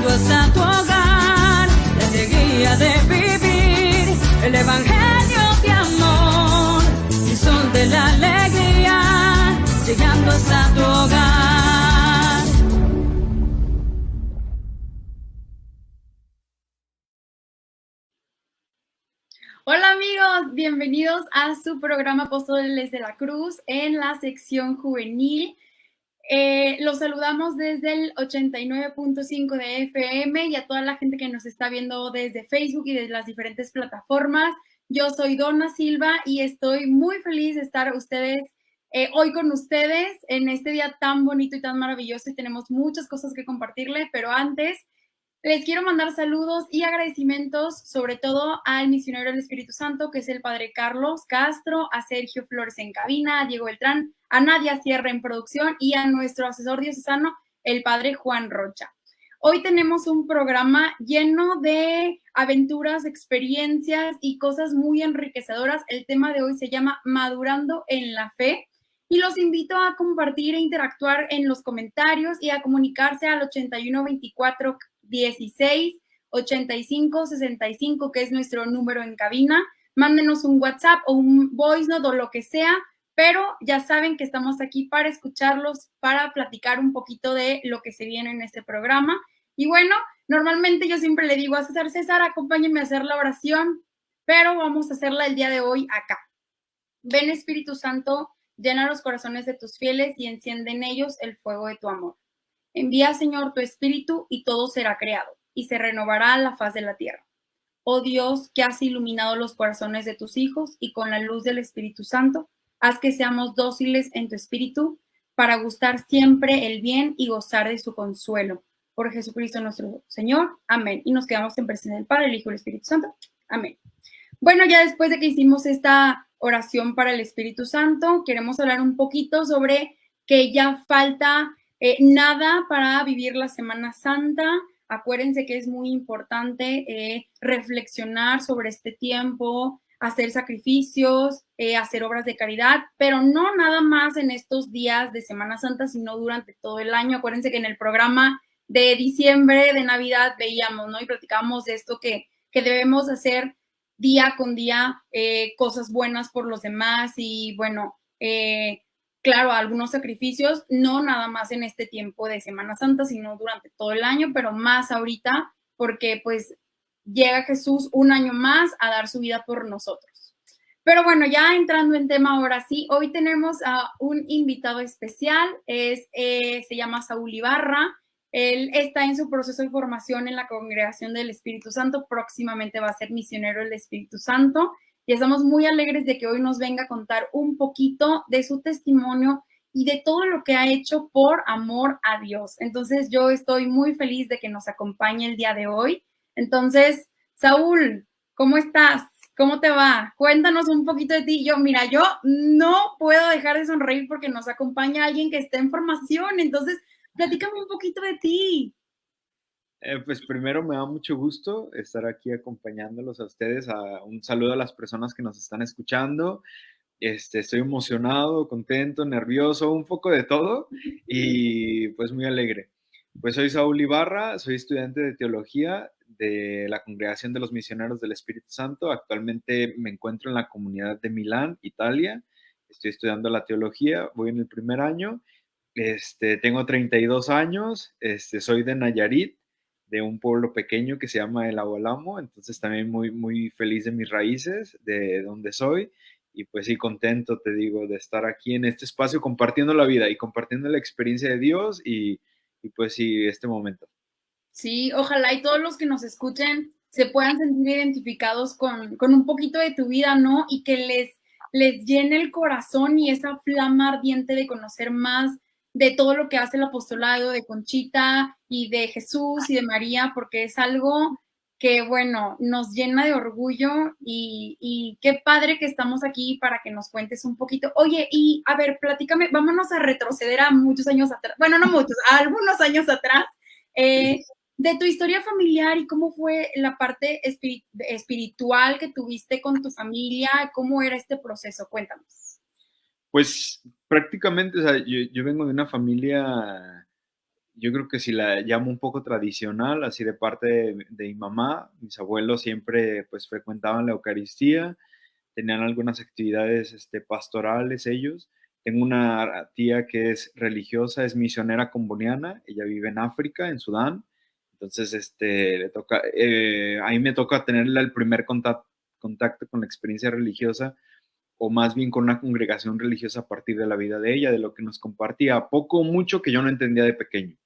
llegando hasta tu hogar, la alegría de vivir el evangelio de amor, el sol de la alegría, llegando hasta tu hogar. Hola amigos, bienvenidos a su programa Apóstoles de la Cruz en la sección juvenil. Los saludamos desde el 89.5 de FM y a toda la gente que nos está viendo desde Facebook y desde las diferentes plataformas. Yo soy Donna Silva y estoy muy feliz de estar hoy con ustedes en este día tan bonito y tan maravilloso, y tenemos muchas cosas que compartirles, pero antes les quiero mandar saludos y agradecimientos, sobre todo al misionero del Espíritu Santo, que es el Padre Carlos Castro, a Sergio Flores en cabina, a Diego Beltrán, a Nadia Sierra en producción y a nuestro asesor diocesano, el Padre Juan Rocha. Hoy tenemos un programa lleno de aventuras, experiencias y cosas muy enriquecedoras. El tema de hoy se llama Madurando en la Fe. Y los invito a compartir e interactuar en los comentarios y a comunicarse al 81 24 16 85 65, que es nuestro número en cabina. Mándenos un WhatsApp o un voice note o lo que sea, pero ya saben que estamos aquí para escucharlos, para platicar un poquito de lo que se viene en este programa. Y bueno, normalmente yo siempre le digo a César, acompáñenme a hacer la oración, pero vamos a hacerla el día de hoy acá. Ven, Espíritu Santo, llena los corazones de tus fieles y enciende en ellos el fuego de tu amor. Envía, Señor, tu Espíritu y todo será creado, y se renovará la faz de la tierra. Oh Dios, que has iluminado los corazones de tus hijos y con la luz del Espíritu Santo, haz que seamos dóciles en tu Espíritu para gustar siempre el bien y gozar de su consuelo. Por Jesucristo nuestro Señor. Amén. Y nos quedamos en presencia del Padre, el Hijo y el Espíritu Santo. Amén. Bueno, ya después de que hicimos esta oración para el Espíritu Santo, queremos hablar un poquito sobre que ya falta nada para vivir la Semana Santa. Acuérdense que es muy importante reflexionar sobre este tiempo, hacer sacrificios, hacer obras de caridad, pero no nada más en estos días de Semana Santa, sino durante todo el año. Acuérdense que en el programa de diciembre, de Navidad, veíamos, ¿no? Y platicábamos de esto que debemos hacer día con día cosas buenas por los demás y, bueno, claro, algunos sacrificios, no nada más en este tiempo de Semana Santa, sino durante todo el año, pero más ahorita, porque pues llega Jesús un año más a dar su vida por nosotros. Pero bueno, ya entrando en tema ahora sí, hoy tenemos a un invitado especial, se llama Saúl Ibarra. Él está en su proceso de formación en la Congregación del Espíritu Santo, próximamente va a ser misionero del Espíritu Santo, y estamos muy alegres de que hoy nos venga a contar un poquito de su testimonio y de todo lo que ha hecho por amor a Dios. Entonces yo estoy muy feliz de que nos acompañe el día de hoy. Entonces, Saúl, ¿cómo estás? ¿Cómo te va? Cuéntanos un poquito de ti. Yo no puedo dejar de sonreír porque nos acompaña alguien que está en formación. Entonces, platícame un poquito de ti. Pues primero me da mucho gusto estar aquí acompañándolos a ustedes. Un saludo a las personas que nos están escuchando. Estoy emocionado, contento, nervioso, un poco de todo y pues muy alegre. Pues soy Saúl Ibarra, soy estudiante de teología de la Congregación de los Misioneros del Espíritu Santo. Actualmente me encuentro en la comunidad de Milán, Italia. Estoy estudiando la teología, voy en el primer año. Tengo 32 años, soy de Nayarit, de un pueblo pequeño que se llama El Agualamo, entonces también muy, muy feliz de mis raíces, de donde soy, y pues sí, contento, te digo, de estar aquí en este espacio compartiendo la vida y compartiendo la experiencia de Dios y pues sí, este momento. Sí, ojalá y todos los que nos escuchen se puedan sentir identificados con un poquito de tu vida, ¿no? Y que les llene el corazón y esa flama ardiente de conocer más de todo lo que hace el apostolado de Conchita y de Jesús y de María, porque es algo que, bueno, nos llena de orgullo y qué padre que estamos aquí para que nos cuentes un poquito. Oye, y a ver, platícame, vámonos a retroceder a muchos años atrás, bueno, no muchos, a algunos años atrás. De tu historia familiar y cómo fue la parte espiritual que tuviste con tu familia, cómo era este proceso, cuéntanos. Pues prácticamente, o sea, yo vengo de una familia yo creo que si la llamo un poco tradicional, así de parte de mi mamá, mis abuelos siempre pues frecuentaban la Eucaristía, tenían algunas actividades pastorales ellos. Tengo una tía que es religiosa, es misionera comboniana, ella vive en África, en Sudán, entonces le toca, a mí me toca tenerle el primer contacto con la experiencia religiosa, o más bien con una congregación religiosa a partir de la vida de ella, de lo que nos compartía, poco o mucho que yo no entendía de pequeño.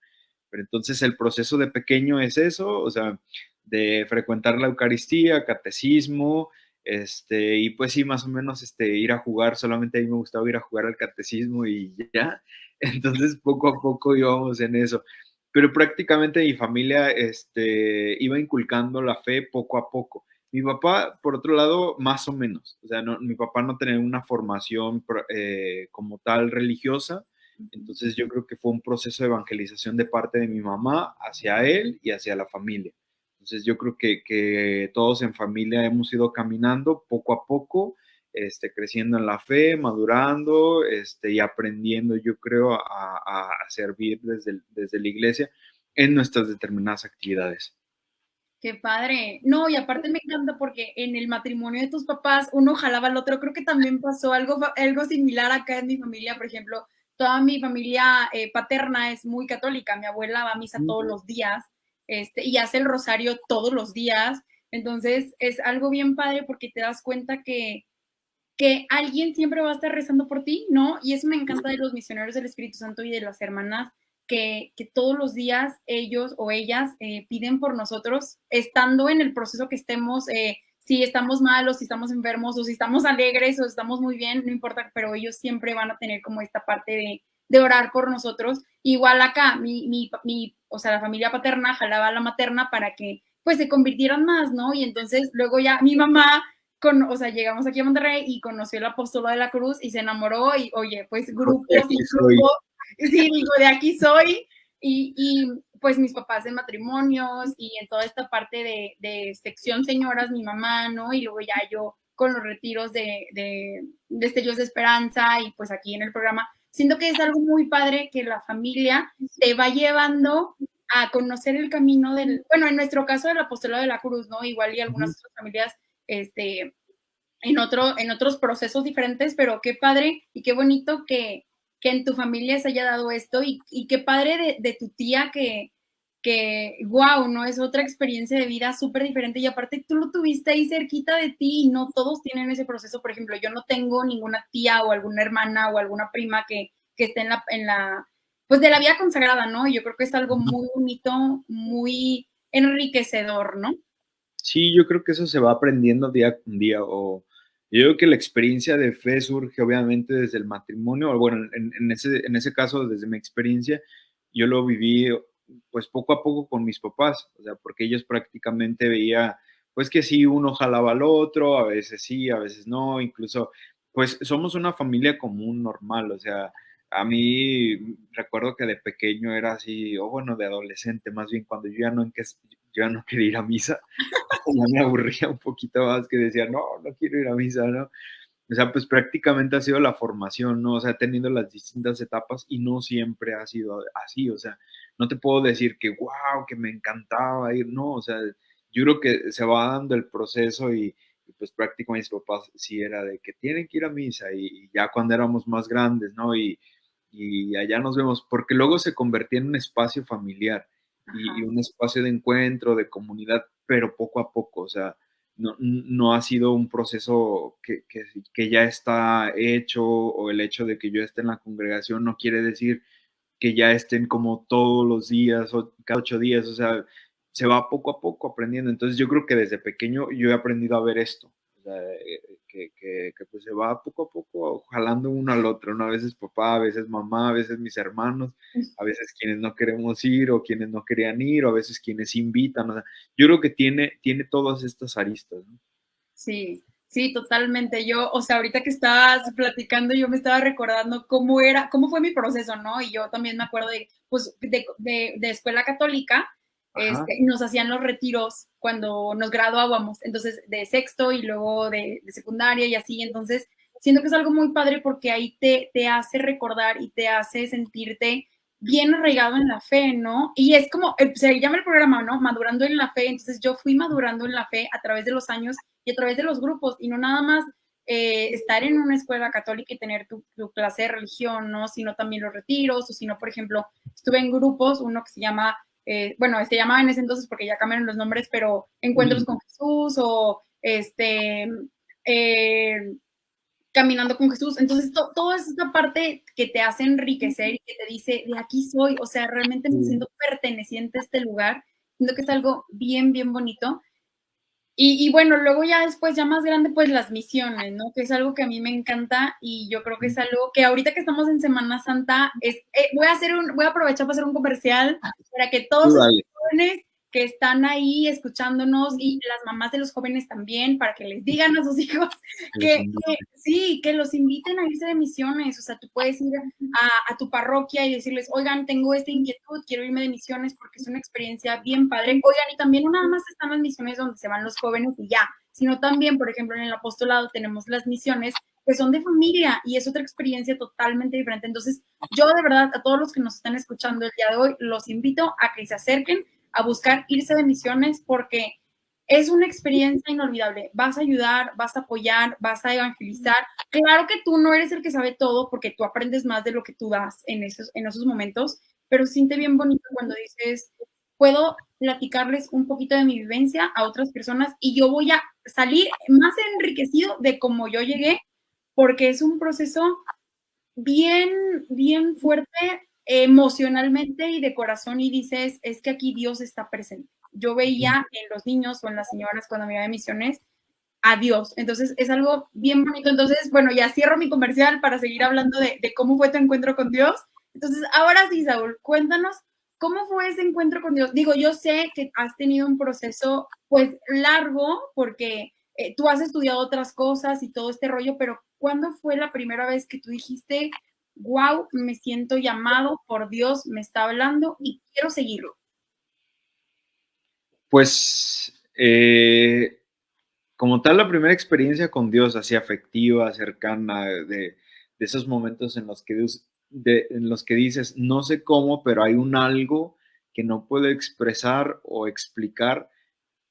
Pero entonces el proceso de pequeño es eso, o sea, de frecuentar la Eucaristía, catecismo, y pues sí, más o menos ir a jugar, solamente a mí me gustaba ir a jugar al catecismo y ya. Entonces poco a poco íbamos en eso. Pero prácticamente mi familia iba inculcando la fe poco a poco. Mi papá, por otro lado, más o menos. O sea, no, mi papá no tenía una formación como tal religiosa, entonces yo creo que fue un proceso de evangelización de parte de mi mamá hacia él y hacia la familia. Entonces yo creo que todos en familia hemos ido caminando poco a poco, creciendo en la fe, madurando y aprendiendo, yo creo, a servir desde la iglesia en nuestras determinadas actividades. Qué padre. No, y aparte me encanta porque en el matrimonio de tus papás uno jalaba al otro. Creo que también pasó algo similar acá en mi familia. Por ejemplo, toda mi familia paterna es muy católica. Mi abuela va a misa todos los días y hace el rosario todos los días. Entonces es algo bien padre porque te das cuenta que alguien siempre va a estar rezando por ti, ¿no? Y eso me encanta de los misioneros del Espíritu Santo y de las hermanas, que todos los días ellos o ellas piden por nosotros, estando en el proceso que estemos, si estamos malos, si estamos enfermos, o si estamos alegres, o estamos muy bien, no importa, pero ellos siempre van a tener como esta parte de orar por nosotros. Igual acá, o sea, la familia paterna jalaba a la materna para que pues se convirtieran más, ¿no? Y entonces luego ya mi mamá o sea, llegamos aquí a Monterrey y conoció el apóstolo de la cruz y se enamoró y, oye, pues grupos y grupos, sí, digo, de aquí soy, y pues mis papás en matrimonios y en toda esta parte de sección señoras, mi mamá, ¿no? Y luego ya yo con los retiros de Destellos de Esperanza y pues aquí en el programa, siento que es algo muy padre que la familia te va llevando a conocer el camino bueno, en nuestro caso del apóstolo de la cruz, ¿no? Igual y algunas otras familias en otros procesos diferentes, pero qué padre y qué bonito que en tu familia se haya dado esto y qué padre de tu tía que wow, ¿no? Es otra experiencia de vida súper diferente y aparte tú lo tuviste ahí cerquita de ti y no todos tienen ese proceso. Por ejemplo, yo no tengo ninguna tía o alguna hermana o alguna prima que esté en la, pues de la vida consagrada, ¿no? Y yo creo que es algo muy bonito, muy enriquecedor, ¿no? Sí, yo creo que eso se va aprendiendo día con día. O yo creo que la experiencia de fe surge obviamente desde el matrimonio. O bueno, en ese caso, desde mi experiencia, yo lo viví pues poco a poco con mis papás. O sea, porque ellos prácticamente veía pues que sí, uno jalaba al otro, a veces sí, a veces no. Incluso pues somos una familia común, normal. O sea, a mí recuerdo que de pequeño era así, o bueno, de adolescente, más bien cuando yo ya no quería ir a misa, ya me aburría un poquito más, que decía, no, no quiero ir a misa, ¿no? O sea, pues prácticamente ha sido la formación, ¿no? O sea, he tenido las distintas etapas y no siempre ha sido así, o sea, no te puedo decir que, wow, que me encantaba ir, no, o sea, yo creo que se va dando el proceso y pues prácticamente mis papás sí era de que tienen que ir a misa y ya cuando éramos más grandes, ¿no? Y allá nos vemos, porque luego se convertía en un espacio familiar y un espacio de encuentro, de comunidad, pero poco a poco, o sea, no ha sido un proceso que ya está hecho, o el hecho de que yo esté en la congregación no quiere decir que ya estén como todos los días o cada 8 días, o sea, se va poco a poco aprendiendo. Entonces yo creo que desde pequeño yo he aprendido a ver esto, o sea, que pues se va poco a poco jalando uno al otro, ¿no? A veces papá, a veces mamá, a veces mis hermanos, a veces quienes no queremos ir o quienes no querían ir, o a veces quienes invitan, o sea, yo creo que tiene todas estas aristas, ¿no? Sí, sí, totalmente. Yo, o sea, ahorita que estabas platicando, yo me estaba recordando cómo fue mi proceso, ¿no? Y yo también me acuerdo pues, de escuela católica, nos hacían los retiros cuando nos graduábamos, entonces de sexto y luego de secundaria y así, entonces siento que es algo muy padre porque ahí te hace recordar y te hace sentirte bien arraigado en la fe, ¿no? Y es como, se llama el programa, ¿no? Madurando en la fe. Entonces yo fui madurando en la fe a través de los años y a través de los grupos, y no nada más estar en una escuela católica y tener tu clase de religión, ¿no? Sino también los retiros, o sino, por ejemplo, estuve en grupos, uno que se llama, bueno, se llamaba en ese entonces porque ya cambiaron los nombres, pero Encuentros con Jesús o Caminando con Jesús. Entonces, toda esta parte que te hace enriquecer y que te dice, de aquí soy, o sea, realmente me siento perteneciente a este lugar, siento que es algo bien, bien bonito. Y bueno, luego ya después, ya más grande, pues las misiones, ¿no? Que es algo que a mí me encanta y yo creo que es algo que ahorita que estamos en Semana Santa, voy a aprovechar para hacer un comercial para que todos los jóvenes que están ahí escuchándonos y las mamás de los jóvenes también, para que les digan a sus hijos que sí, que los inviten a irse de misiones. O sea, tú puedes ir a tu parroquia y decirles, oigan, tengo esta inquietud, quiero irme de misiones porque es una experiencia bien padre. Oigan, y también no nada más están las misiones donde se van los jóvenes y ya, sino también, por ejemplo, en el apostolado tenemos las misiones que son de familia y es otra experiencia totalmente diferente. Entonces, yo de verdad, a todos los que nos están escuchando el día de hoy, los invito a que se acerquen a buscar irse de misiones porque es una experiencia inolvidable. Vas a ayudar, vas a apoyar, vas a evangelizar. Claro que tú no eres el que sabe todo porque tú aprendes más de lo que tú das en esos momentos, pero siente bien bonito cuando dices, puedo platicarles un poquito de mi vivencia a otras personas y yo voy a salir más enriquecido de cómo yo llegué, porque es un proceso bien, bien fuerte emocionalmente y de corazón, y dices, es que aquí Dios está presente. Yo veía en los niños o en las señoras cuando me iba de misiones a Dios. Entonces es algo bien bonito. Entonces, bueno, ya cierro mi comercial para seguir hablando de cómo fue tu encuentro con Dios. Entonces, ahora sí, Saúl, cuéntanos cómo fue ese encuentro con Dios. Digo, yo sé que has tenido un proceso pues largo porque tú has estudiado otras cosas y todo este rollo, pero ¿cuándo fue la primera vez que tú dijiste, wow, me siento llamado por Dios, me está hablando y quiero seguirlo? Pues, como tal, la primera experiencia con Dios, así afectiva, cercana, de esos momentos en los que en los que dices, no sé cómo, pero hay un algo que no puedo expresar o explicar,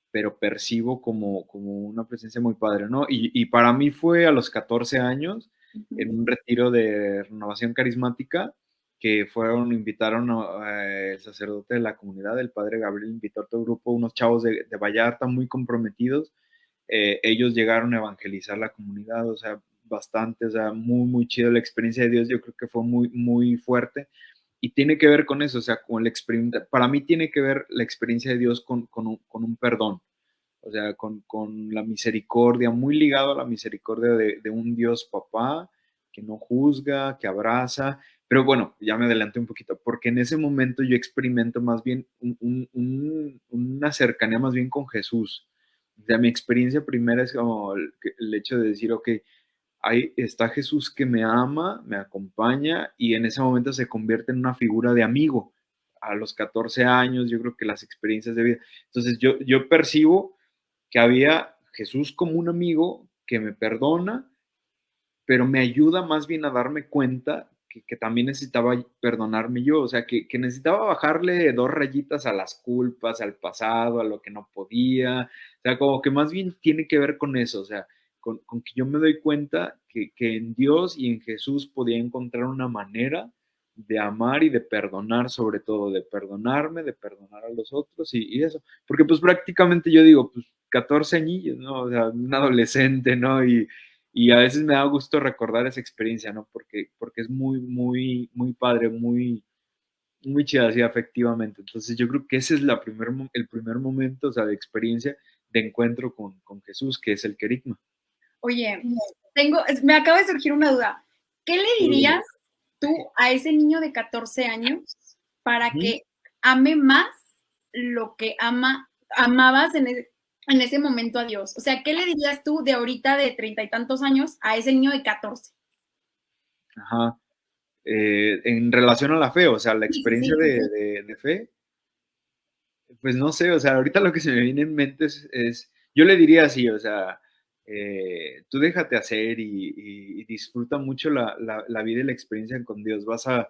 pero percibo como una presencia muy padre, ¿no? Y para mí fue a los 14 años, en un retiro de renovación carismática, que invitaron el sacerdote de la comunidad, el padre Gabriel, invitó a todo el grupo, unos chavos de Vallarta muy comprometidos. Ellos llegaron a evangelizar la comunidad, o sea, bastante, o sea, muy, muy chido la experiencia de Dios, yo creo que fue muy, muy fuerte. Y tiene que ver con eso, o sea, con el experimento. Para mí tiene que ver la experiencia de Dios con un perdón, o sea, con la misericordia, muy ligado a la misericordia de un Dios papá que no juzga, que abraza. Pero bueno, ya me adelanté un poquito, porque en ese momento yo experimento más bien una cercanía más bien con Jesús. O sea, mi experiencia primera es como el hecho de decir, ok, ahí está Jesús que me ama, me acompaña y en ese momento se convierte en una figura de amigo. A los 14 años, yo creo que las experiencias de vida. Entonces yo percibo que había Jesús como un amigo que me perdona, pero me ayuda más bien a darme cuenta que también necesitaba perdonarme yo, o sea, que necesitaba bajarle 2 rayitas a las culpas, al pasado, a lo que no podía, o sea, como que más bien tiene que ver con eso, o sea, con que yo me doy cuenta que en Dios y en Jesús podía encontrar una manera de amar y de perdonar, sobre todo, de perdonarme, de perdonar a los otros y eso, porque pues prácticamente yo digo, pues 14 añillos, ¿no? O sea, un adolescente, ¿no? Y a veces me da gusto recordar esa experiencia, ¿no? Porque es muy, muy, muy padre, muy, muy chida, así afectivamente. Entonces yo creo que ese es el primer momento, o sea, de experiencia, de encuentro con Jesús, que es el querigma. Oye, me acaba de surgir una duda. ¿Qué le dirías tú a ese niño de 14 años para que ame más lo que amabas en ese momento a Dios? O sea, ¿qué le dirías tú de ahorita de 30 y tantos años a ese niño de 14? Ajá. En relación a la fe, o sea, la experiencia de fe, pues no sé, o sea, ahorita lo que se me viene en mente yo le diría así, o sea, tú déjate hacer y disfruta mucho la vida y la experiencia con Dios, vas a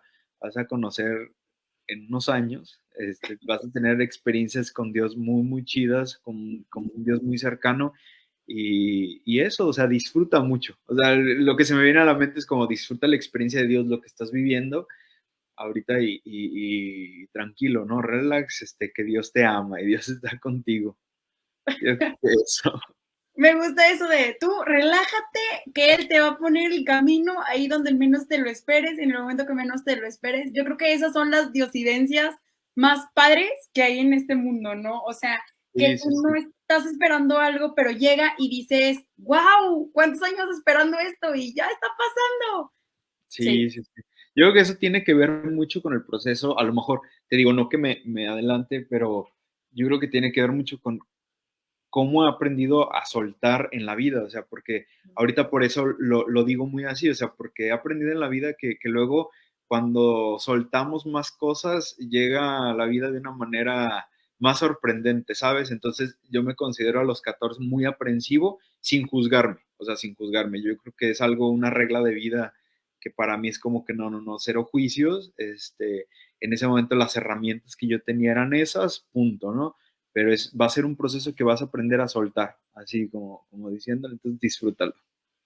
conocer en unos años vas a tener experiencias con Dios muy, muy chidas, con un Dios muy cercano y eso, o sea, disfruta mucho. O sea, lo que se me viene a la mente es como disfruta la experiencia de Dios, lo que estás viviendo ahorita y tranquilo, ¿no? Relax, que Dios te ama y Dios está contigo. Yo creo que eso. Me gusta eso de tú, relájate, que él te va a poner el camino ahí donde menos te lo esperes, en el momento que menos te lo esperes. Yo creo que esas son las diosidencias más padres que hay en este mundo, ¿no? O sea, que Sí, tú sí, no sí. estás esperando algo, pero llega y dices, wow, ¿cuántos años esperando esto? Y ya está pasando. Sí. Sí, sí, sí. Yo creo que eso tiene que ver mucho con el proceso. A lo mejor, te digo, no que me adelante, pero yo creo que tiene que ver mucho con cómo he aprendido a soltar en la vida. O sea, porque ahorita por eso lo digo muy así, o sea, porque he aprendido en la vida que luego cuando soltamos más cosas, llega a la vida de una manera más sorprendente, ¿sabes? Entonces yo me considero a los 14 muy aprensivo sin juzgarme, o sea, sin juzgarme. Yo creo que es algo, una regla de vida que para mí es como que no, no, no, cero juicios. En ese momento las herramientas que yo tenía eran esas, punto, ¿no? Pero va a ser un proceso que vas a aprender a soltar, así como diciéndole, entonces disfrútalo.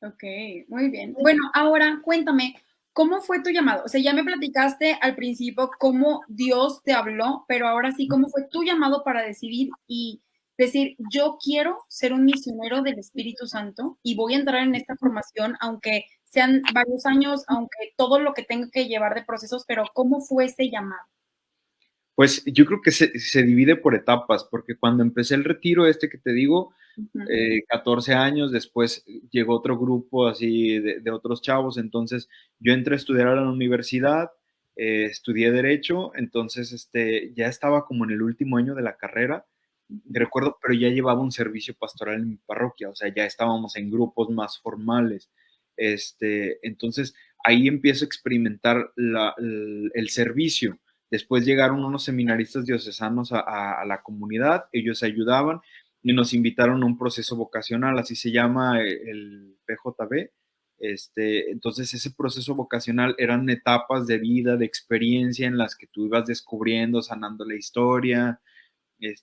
Ok, muy bien. Bueno, ahora cuéntame, ¿cómo fue tu llamado? O sea, ya me platicaste al principio cómo Dios te habló, pero ahora sí, ¿cómo fue tu llamado para decidir y decir, yo quiero ser un misionero del Espíritu Santo y voy a entrar en esta formación, aunque sean varios años, aunque todo lo que tenga que llevar de procesos, pero ¿cómo fue ese llamado? Pues yo creo que se divide por etapas, porque cuando empecé el retiro que te digo, Ujú. 14 años, después llegó otro grupo así de otros chavos, entonces yo entré a estudiar a la universidad, estudié Derecho, entonces ya estaba como en el último año de la carrera, recuerdo, pero ya llevaba un servicio pastoral en mi parroquia, o sea, ya estábamos en grupos más formales. Entonces ahí empiezo a experimentar el servicio. Después llegaron unos seminaristas diocesanos a la comunidad, ellos ayudaban y nos invitaron a un proceso vocacional, así se llama el PJB. Entonces ese proceso vocacional eran etapas de vida, de experiencia en las que tú ibas descubriendo, sanando la historia,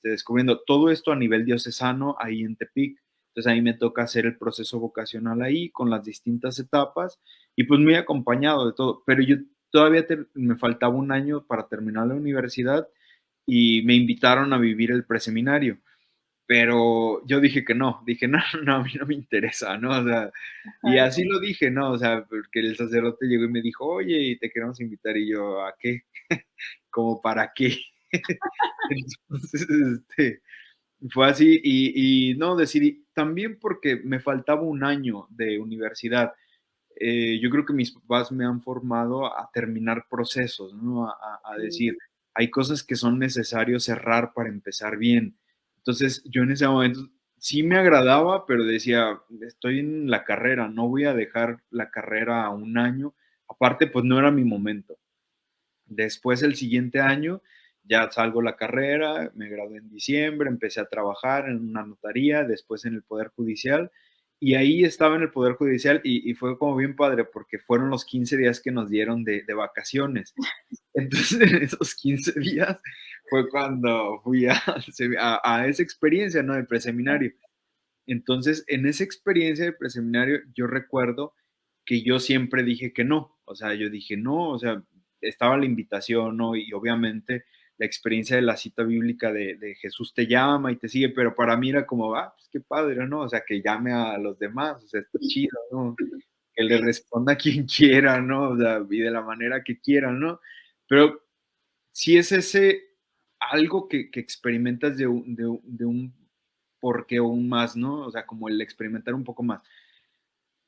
descubriendo todo esto a nivel diocesano ahí en Tepic. Entonces ahí me toca hacer el proceso vocacional ahí con las distintas etapas y pues muy acompañado de todo. Pero yo todavía me faltaba un año para terminar la universidad y me invitaron a vivir el preseminario. Pero yo dije que no, dije, no, no, a mí no me interesa, ¿no? O sea, y Ajá. así lo dije, ¿no? O sea, porque el sacerdote llegó y me dijo, oye, y te queremos invitar, y yo, ¿a qué? ¿Como para qué? Entonces, fue así y no, decidí también porque me faltaba un año de universidad. Yo creo que mis papás me han formado a terminar procesos, ¿no? A decir, hay cosas que son necesarios cerrar para empezar bien. Entonces, yo en ese momento sí me agradaba, pero decía, estoy en la carrera, no voy a dejar la carrera a un año. Aparte, pues no era mi momento. Después, el siguiente año, ya salgo la carrera, me gradué en diciembre, empecé a trabajar en una notaría, después en el Poder Judicial, y ahí estaba en el Poder Judicial y fue como bien padre porque fueron los 15 días que nos dieron de vacaciones. Entonces, en esos 15 días fue cuando fui a esa experiencia, ¿no? Del preseminario. Entonces, en esa experiencia de preseminario, yo recuerdo que yo siempre dije que no, o sea, yo dije no, o sea, estaba la invitación, ¿no? Y obviamente la experiencia de la cita bíblica de Jesús te llama y te sigue, pero para mí era como, pues qué padre, ¿no? O sea, que llame a los demás, o sea, está chido, ¿no? Que le responda a quien quiera, ¿no? O sea, y de la manera que quiera, ¿no? Pero si es ese algo que experimentas de un porqué o un más, ¿no? O sea, como el experimentar un poco más.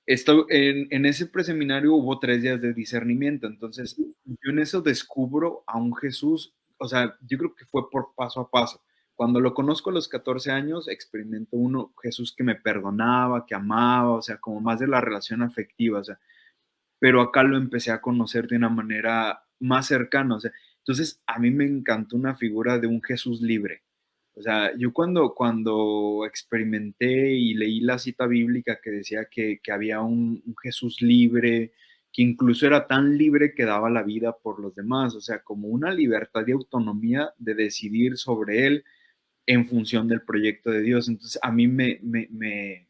En ese preseminario hubo 3 días de discernimiento, entonces yo en eso descubro a un Jesús, o sea, yo creo que fue por paso a paso. Cuando lo conozco a los 14 años, experimento uno, Jesús que me perdonaba, que amaba, o sea, como más de la relación afectiva, o sea, pero acá lo empecé a conocer de una manera más cercana, o sea, entonces a mí me encantó una figura de un Jesús libre. O sea, yo cuando experimenté y leí la cita bíblica que decía que había un Jesús libre, que incluso era tan libre que daba la vida por los demás, o sea, como una libertad y autonomía de decidir sobre él en función del proyecto de Dios. Entonces a mí me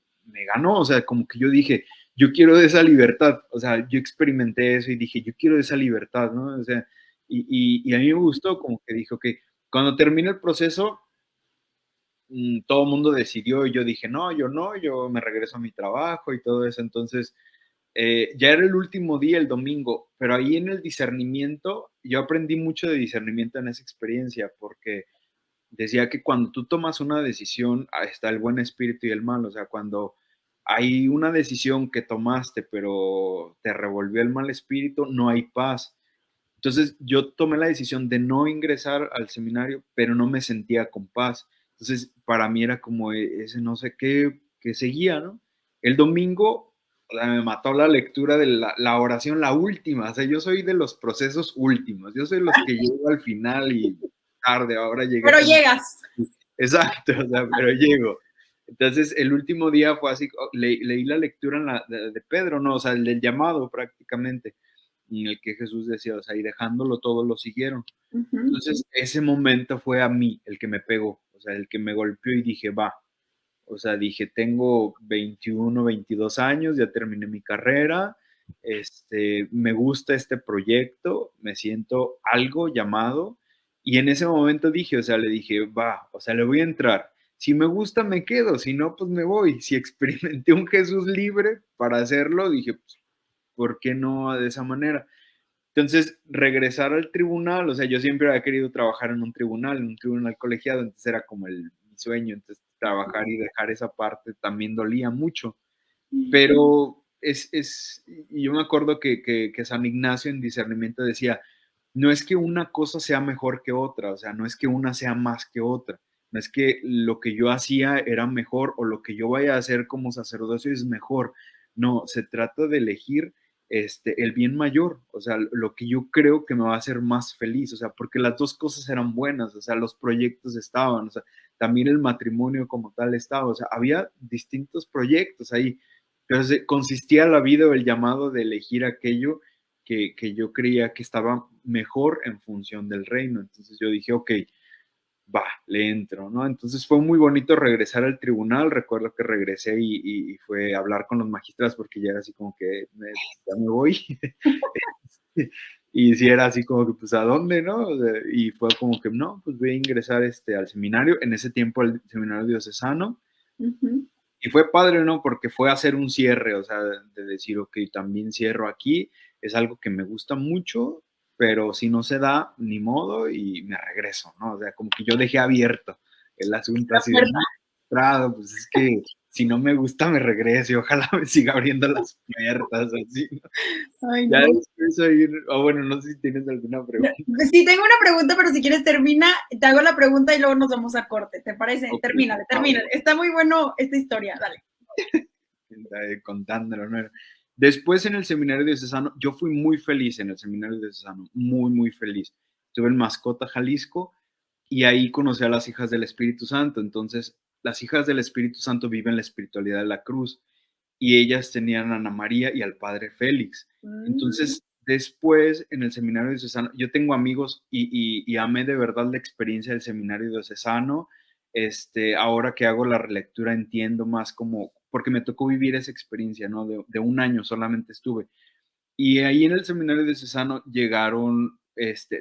ganó, o sea, como que yo dije, yo quiero de esa libertad, o sea, yo experimenté eso y dije, yo quiero de esa libertad, ¿no? O sea, y a mí me gustó, como que dije, ok, cuando termine el proceso, todo el mundo decidió y yo dije, no, yo me regreso a mi trabajo y todo eso. Entonces, ya era el último día, el domingo, pero ahí en el discernimiento, yo aprendí mucho de discernimiento en esa experiencia, porque decía que cuando tú tomas una decisión, está el buen espíritu y el mal, o sea, cuando hay una decisión que tomaste, pero te revolvió el mal espíritu, no hay paz. Entonces yo tomé la decisión de no ingresar al seminario, pero no me sentía con paz. Entonces para mí era como ese no sé qué que seguía, ¿no? El domingo, o sea, me mató la lectura de la oración, la última. O sea, yo soy de los procesos últimos. Yo soy de los que llego al final y tarde. Ahora llegué Pero como... llegas. Exacto, o sea, pero llego. Entonces el último día fue así, leí la lectura de Pedro, ¿no? O sea, el del llamado prácticamente en el que Jesús decía, o sea, y dejándolo todo lo siguieron. Entonces, ese momento fue a mí el que me pegó, o sea, el que me golpeó y dije, va, o sea, dije, tengo 21, 22 años, ya terminé mi carrera, me gusta este proyecto, me siento algo llamado, y en ese momento dije, o sea, le dije, va, o sea, le voy a entrar. Si me gusta, me quedo, si no, pues me voy. Si experimenté un Jesús libre para hacerlo, dije, pues, ¿por qué no de esa manera? Entonces, regresar al tribunal, o sea, yo siempre había querido trabajar en un tribunal colegiado, entonces era como mi sueño, entonces trabajar y dejar esa parte también dolía mucho, pero y yo me acuerdo que San Ignacio en discernimiento decía, no es que una cosa sea mejor que otra, o sea, no es que una sea más que otra, no es que lo que yo hacía era mejor o lo que yo vaya a hacer como sacerdocio es mejor, no, se trata de elegir el bien mayor, o sea, lo que yo creo que me va a hacer más feliz, o sea, porque las dos cosas eran buenas, o sea, los proyectos estaban, o sea, también el matrimonio como tal estaba, o sea, había distintos proyectos ahí, entonces consistía la vida o el llamado de elegir aquello que yo creía que estaba mejor en función del reino. Entonces yo dije, ok, va, le entro, ¿no? Entonces fue muy bonito regresar al tribunal. Recuerdo que regresé y fue a hablar con los magistrados porque ya era así como que ya me voy. Y si era así como que, pues, ¿a dónde, no? O sea, y fue como que, no, pues voy a ingresar al seminario. En ese tiempo, el seminario diocesano. Y fue padre, ¿no? Porque fue hacer un cierre, o sea, de decir, ok, también cierro aquí, es algo que me gusta mucho, pero si no se da, ni modo, y me regreso, ¿no? O sea, como que yo dejé abierto el asunto así de, no, pues es que si no me gusta, me regreso y ojalá me siga abriendo las puertas, así, ¿no? Ay, Ya no. después oír, bueno, no sé si tienes alguna pregunta. Sí, tengo una pregunta, pero si quieres termina, te hago la pregunta y luego nos vamos a corte, ¿te parece? Okay. Termínale. Está muy bueno esta historia, dale. Contándolo, ¿no? Después en el seminario diocesano, yo fui muy feliz en el seminario diocesano, muy, muy feliz. Estuve en Mascota, Jalisco, y ahí conocí a las hijas del Espíritu Santo. Entonces, las hijas del Espíritu Santo viven la espiritualidad de la cruz, y ellas tenían a Ana María y al Padre Félix. Entonces, después en el seminario diocesano, yo tengo amigos y amé de verdad la experiencia del seminario diocesano. Ahora que hago la relectura entiendo más como, porque me tocó vivir esa experiencia, ¿no? De un año solamente estuve. Y ahí en el seminario diocesano llegaron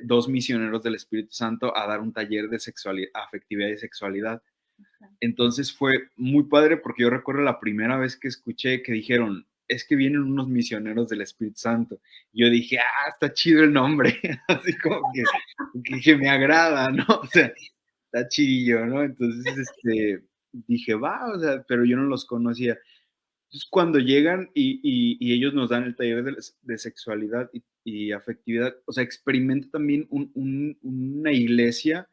dos misioneros del Espíritu Santo a dar un taller de sexualidad, afectividad y sexualidad. Entonces fue muy padre porque yo recuerdo la primera vez que escuché que dijeron, es que vienen unos misioneros del Espíritu Santo. Yo dije, está chido el nombre, así como que me agrada, ¿no? O sea, está chidillo, ¿no? Entonces, dije, va, o sea, pero yo no los conocía. Entonces, cuando llegan y ellos nos dan el taller de sexualidad y afectividad, o sea, experimento también una iglesia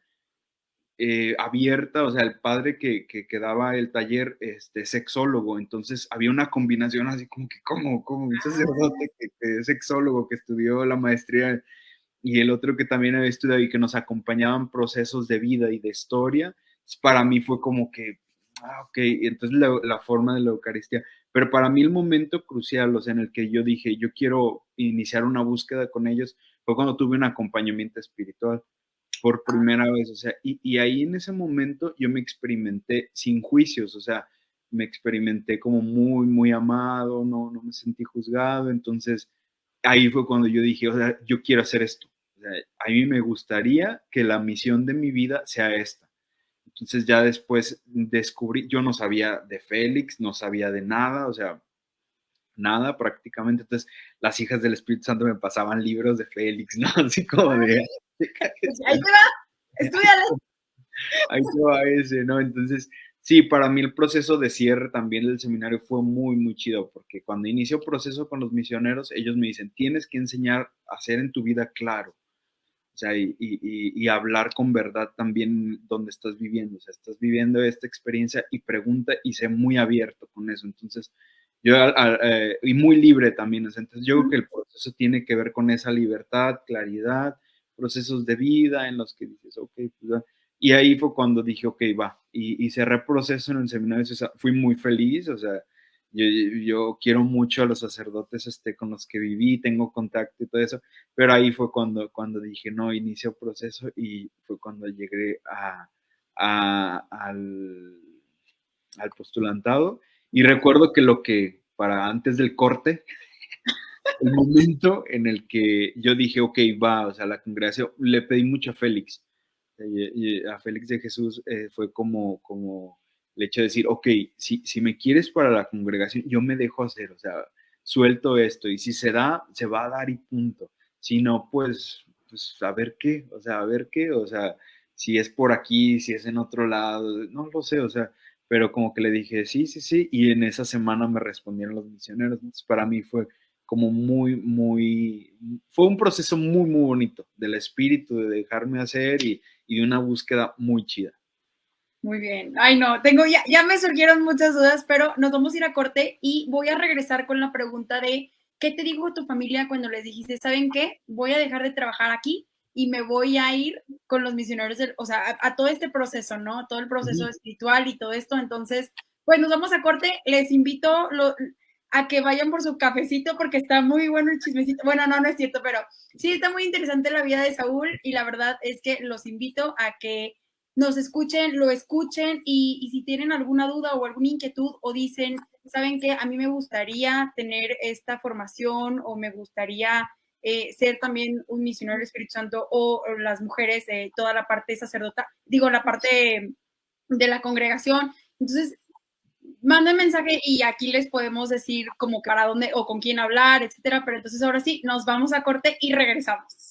abierta, o sea, el padre que daba el taller, sexólogo, entonces había una combinación así como que, como un sacerdote que es sexólogo, que estudió la maestría, y el otro que también había estudiado y que nos acompañaban procesos de vida y de historia, para mí fue como que, ok, entonces la forma de la Eucaristía, Pero para mí el momento crucial, o sea, en el que yo dije, yo quiero iniciar una búsqueda con ellos, fue cuando tuve un acompañamiento espiritual por primera vez, o sea, y ahí en ese momento yo me experimenté sin juicios, o sea, me experimenté como muy, muy amado, no me sentí juzgado, entonces ahí fue cuando yo dije, o sea, yo quiero hacer esto, o sea, a mí me gustaría que la misión de mi vida sea esta. Entonces ya después descubrí, yo no sabía de Félix, no sabía de nada, o sea, nada prácticamente. Entonces las hijas del Espíritu Santo me pasaban libros de Félix, ¿no? Así como de... Ahí te va, estudiale. Ahí te va ese, ¿no? Entonces, sí, para mí el proceso de cierre también del seminario fue muy, muy chido, porque cuando inicio proceso con los misioneros, ellos me dicen, tienes que enseñar a ser en tu vida claro. O sea, y hablar con verdad también donde estás viviendo. O sea, estás viviendo esta experiencia y pregunta y sé muy abierto con eso. Entonces, yo, y muy libre también. O sea, entonces, yo creo que el proceso tiene que ver con esa libertad, claridad, procesos de vida en los que dices, ok, pues, y ahí fue cuando dije, ok, va. Y cerré proceso en el seminario. O sea, fui muy feliz, o sea, yo quiero mucho a los sacerdotes con los que viví, tengo contacto y todo eso, pero ahí fue cuando dije, no, inicio proceso y fue cuando llegué al postulantado y recuerdo que para antes del corte, el momento en el que yo dije, ok, va, o sea, la congregación, le pedí mucho a Félix, y a Félix de Jesús fue como el hecho de decir, ok, si me quieres para la congregación, yo me dejo hacer, o sea, suelto esto, y si se da, se va a dar y punto. Si no, pues a ver qué, o sea, si es por aquí, si es en otro lado, no lo sé, o sea, pero como que le dije, sí, y en esa semana me respondieron los misioneros. Entonces, para mí fue como fue un proceso muy, muy bonito del espíritu, de dejarme hacer y de una búsqueda muy chida. Muy bien. Ay, no, ya me surgieron muchas dudas, pero nos vamos a ir a corte y voy a regresar con la pregunta de ¿qué te dijo tu familia cuando les dijiste, ¿saben qué? Voy a dejar de trabajar aquí y me voy a ir con los misioneros, o sea, a todo este proceso, ¿no? Todo el proceso espiritual y todo esto. Entonces, pues nos vamos a corte. Les invito a que vayan por su cafecito porque está muy bueno el chismecito. Bueno, no es cierto, pero sí está muy interesante la vida de Saúl y la verdad es que los invito a que nos escuchen, lo escuchen y si tienen alguna duda o alguna inquietud o dicen, ¿saben qué? A mí me gustaría tener esta formación o me gustaría ser también un misionero del Espíritu Santo o las mujeres, toda la parte sacerdota, la parte de la congregación. Entonces, manden mensaje y aquí les podemos decir como para dónde o con quién hablar, etcétera. Pero entonces ahora sí, nos vamos a corte y regresamos.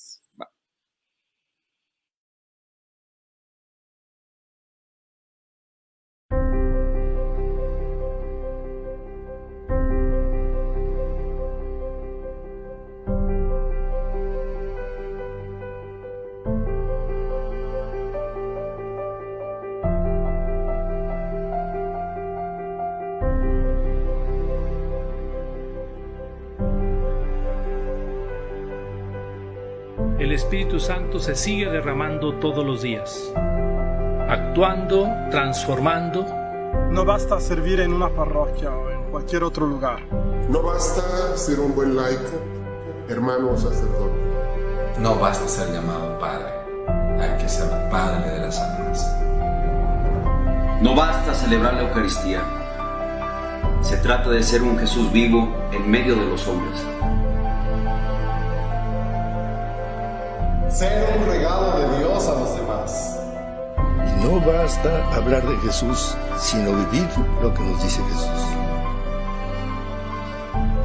El Espíritu Santo se sigue derramando todos los días, actuando, transformando. No basta servir en una parroquia o en cualquier otro lugar. No basta ser un buen laico, hermano o sacerdote. No basta ser llamado padre, hay que ser padre de las almas. No basta celebrar la Eucaristía, se trata de ser un Jesús vivo en medio de los hombres. Ser un regalo de Dios a los demás. Y no basta hablar de Jesús, sino vivir lo que nos dice Jesús.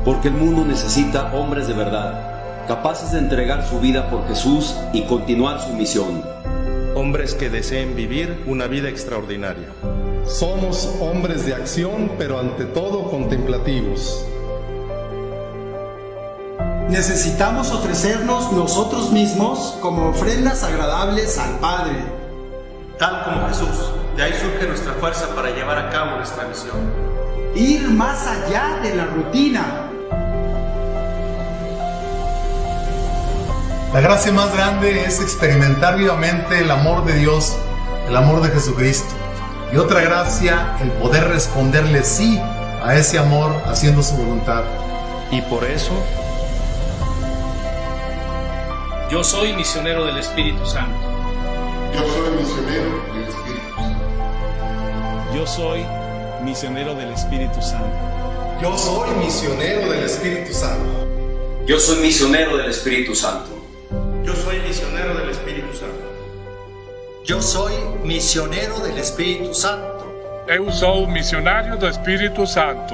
Porque el mundo necesita hombres de verdad, capaces de entregar su vida por Jesús y continuar su misión. Hombres que deseen vivir una vida extraordinaria. Somos hombres de acción, pero ante todo contemplativos. Necesitamos ofrecernos nosotros mismos como ofrendas agradables al Padre. Tal como Jesús, de ahí surge nuestra fuerza para llevar a cabo nuestra misión. Ir más allá de la rutina. La gracia más grande es experimentar vivamente el amor de Dios, el amor de Jesucristo. Y otra gracia, el poder responderle sí a ese amor haciendo su voluntad. Y por eso yo soy misionero del Espíritu Santo. Yo soy misionero del Espíritu Santo. Yo soy misionero del Espíritu Santo. Yo soy misionero del Espíritu Santo. Yo soy misionero del Espíritu Santo. Yo soy misionero del Espíritu Santo. Yo soy misionero del Espíritu Santo. Eu sou missionário do Espírito Santo.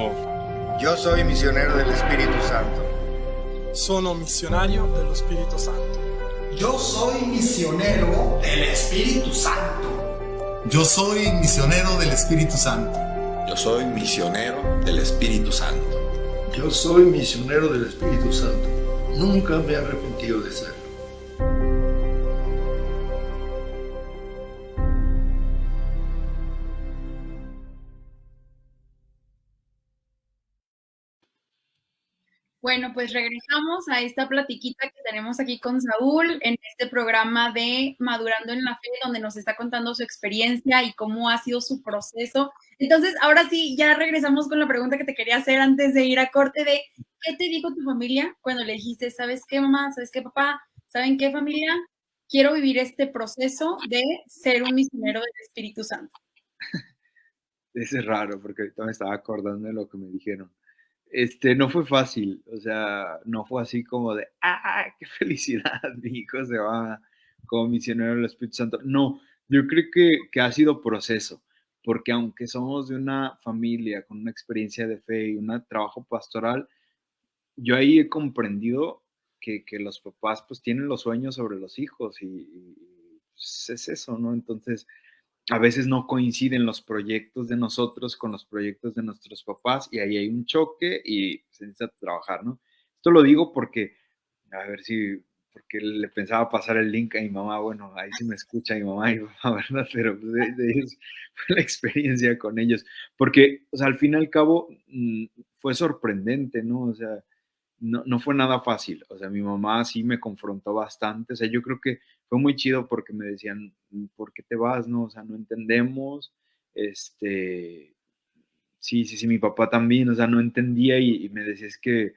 Yo soy misionero del Espíritu Santo. Sono missionario dello Spirito Santo. Yo soy misionero del Espíritu Santo. Yo soy misionero del Espíritu Santo. Yo soy misionero del Espíritu Santo. Yo soy misionero del Espíritu Santo. Nunca me he arrepentido de serlo. Bueno, pues regresamos a esta platiquita que tenemos aquí con Saúl en este programa de Madurando en la Fe, donde nos está contando su experiencia y cómo ha sido su proceso. Entonces, ahora sí, ya regresamos con la pregunta que te quería hacer antes de ir a corte de ¿qué te dijo tu familia cuando le dijiste, ¿sabes qué, mamá? ¿Sabes qué, papá? ¿Saben qué, familia? Quiero vivir este proceso de ser un misionero del Espíritu Santo. Es raro, porque ahorita me estaba acordando de lo que me dijeron. No fue fácil, o sea, no fue así como de, qué felicidad, mi hijo se va como misionero del Espíritu Santo. No, yo creo que ha sido proceso, porque aunque somos de una familia con una experiencia de fe y un trabajo pastoral, yo ahí he comprendido que los papás pues tienen los sueños sobre los hijos y pues, es eso, ¿no? Entonces, a veces no coinciden los proyectos de nosotros con los proyectos de nuestros papás y ahí hay un choque y se necesita trabajar, ¿no? Esto lo digo porque, porque le pensaba pasar el link a mi mamá, bueno, ahí sí me escucha mi mamá y mi papá, ¿verdad? Pero de ellos fue la experiencia con ellos, porque, o sea, al fin y al cabo fue sorprendente, ¿no? O sea, no fue nada fácil, o sea, mi mamá sí me confrontó bastante, o sea, yo creo que fue muy chido porque me decían, ¿por qué te vas, no? O sea, no entendemos, sí, mi papá también, o sea, no entendía y me decía, es que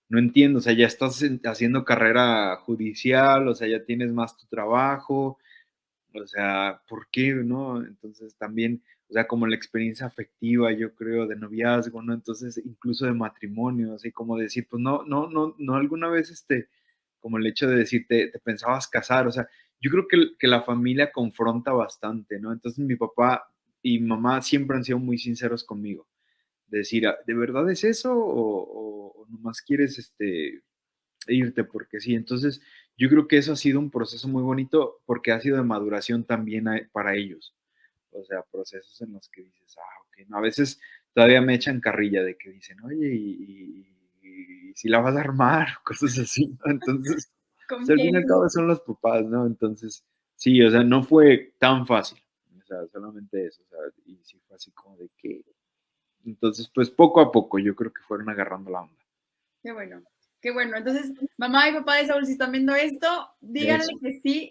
no entiendo, o sea, ya estás haciendo carrera judicial, o sea, ya tienes más tu trabajo, o sea, ¿por qué, no? Entonces también, o sea, como la experiencia afectiva, yo creo, de noviazgo, ¿no? Entonces, incluso de matrimonio, así como decir, pues no alguna vez, como el hecho de decir, te pensabas casar, o sea, yo creo que la familia confronta bastante, ¿no? Entonces, mi papá y mi mamá siempre han sido muy sinceros conmigo, de decir, ¿de verdad es eso o nomás quieres, irte porque sí? Entonces, yo creo que eso ha sido un proceso muy bonito porque ha sido de maduración también para ellos. O sea, procesos en los que dices, ok, no, a veces todavía me echan carrilla de que dicen, oye, y si la vas a armar, cosas así, ¿no? Entonces, pues, al fin y al cabo son los papás, ¿no? Entonces, sí, o sea, no fue tan fácil, o sea, solamente eso, o sea, y sí fue así como de que, entonces, pues poco a poco yo creo que fueron agarrando la onda. Qué bueno. Qué bueno. Entonces, mamá y papá de Saúl, si están viendo esto, díganle que sí.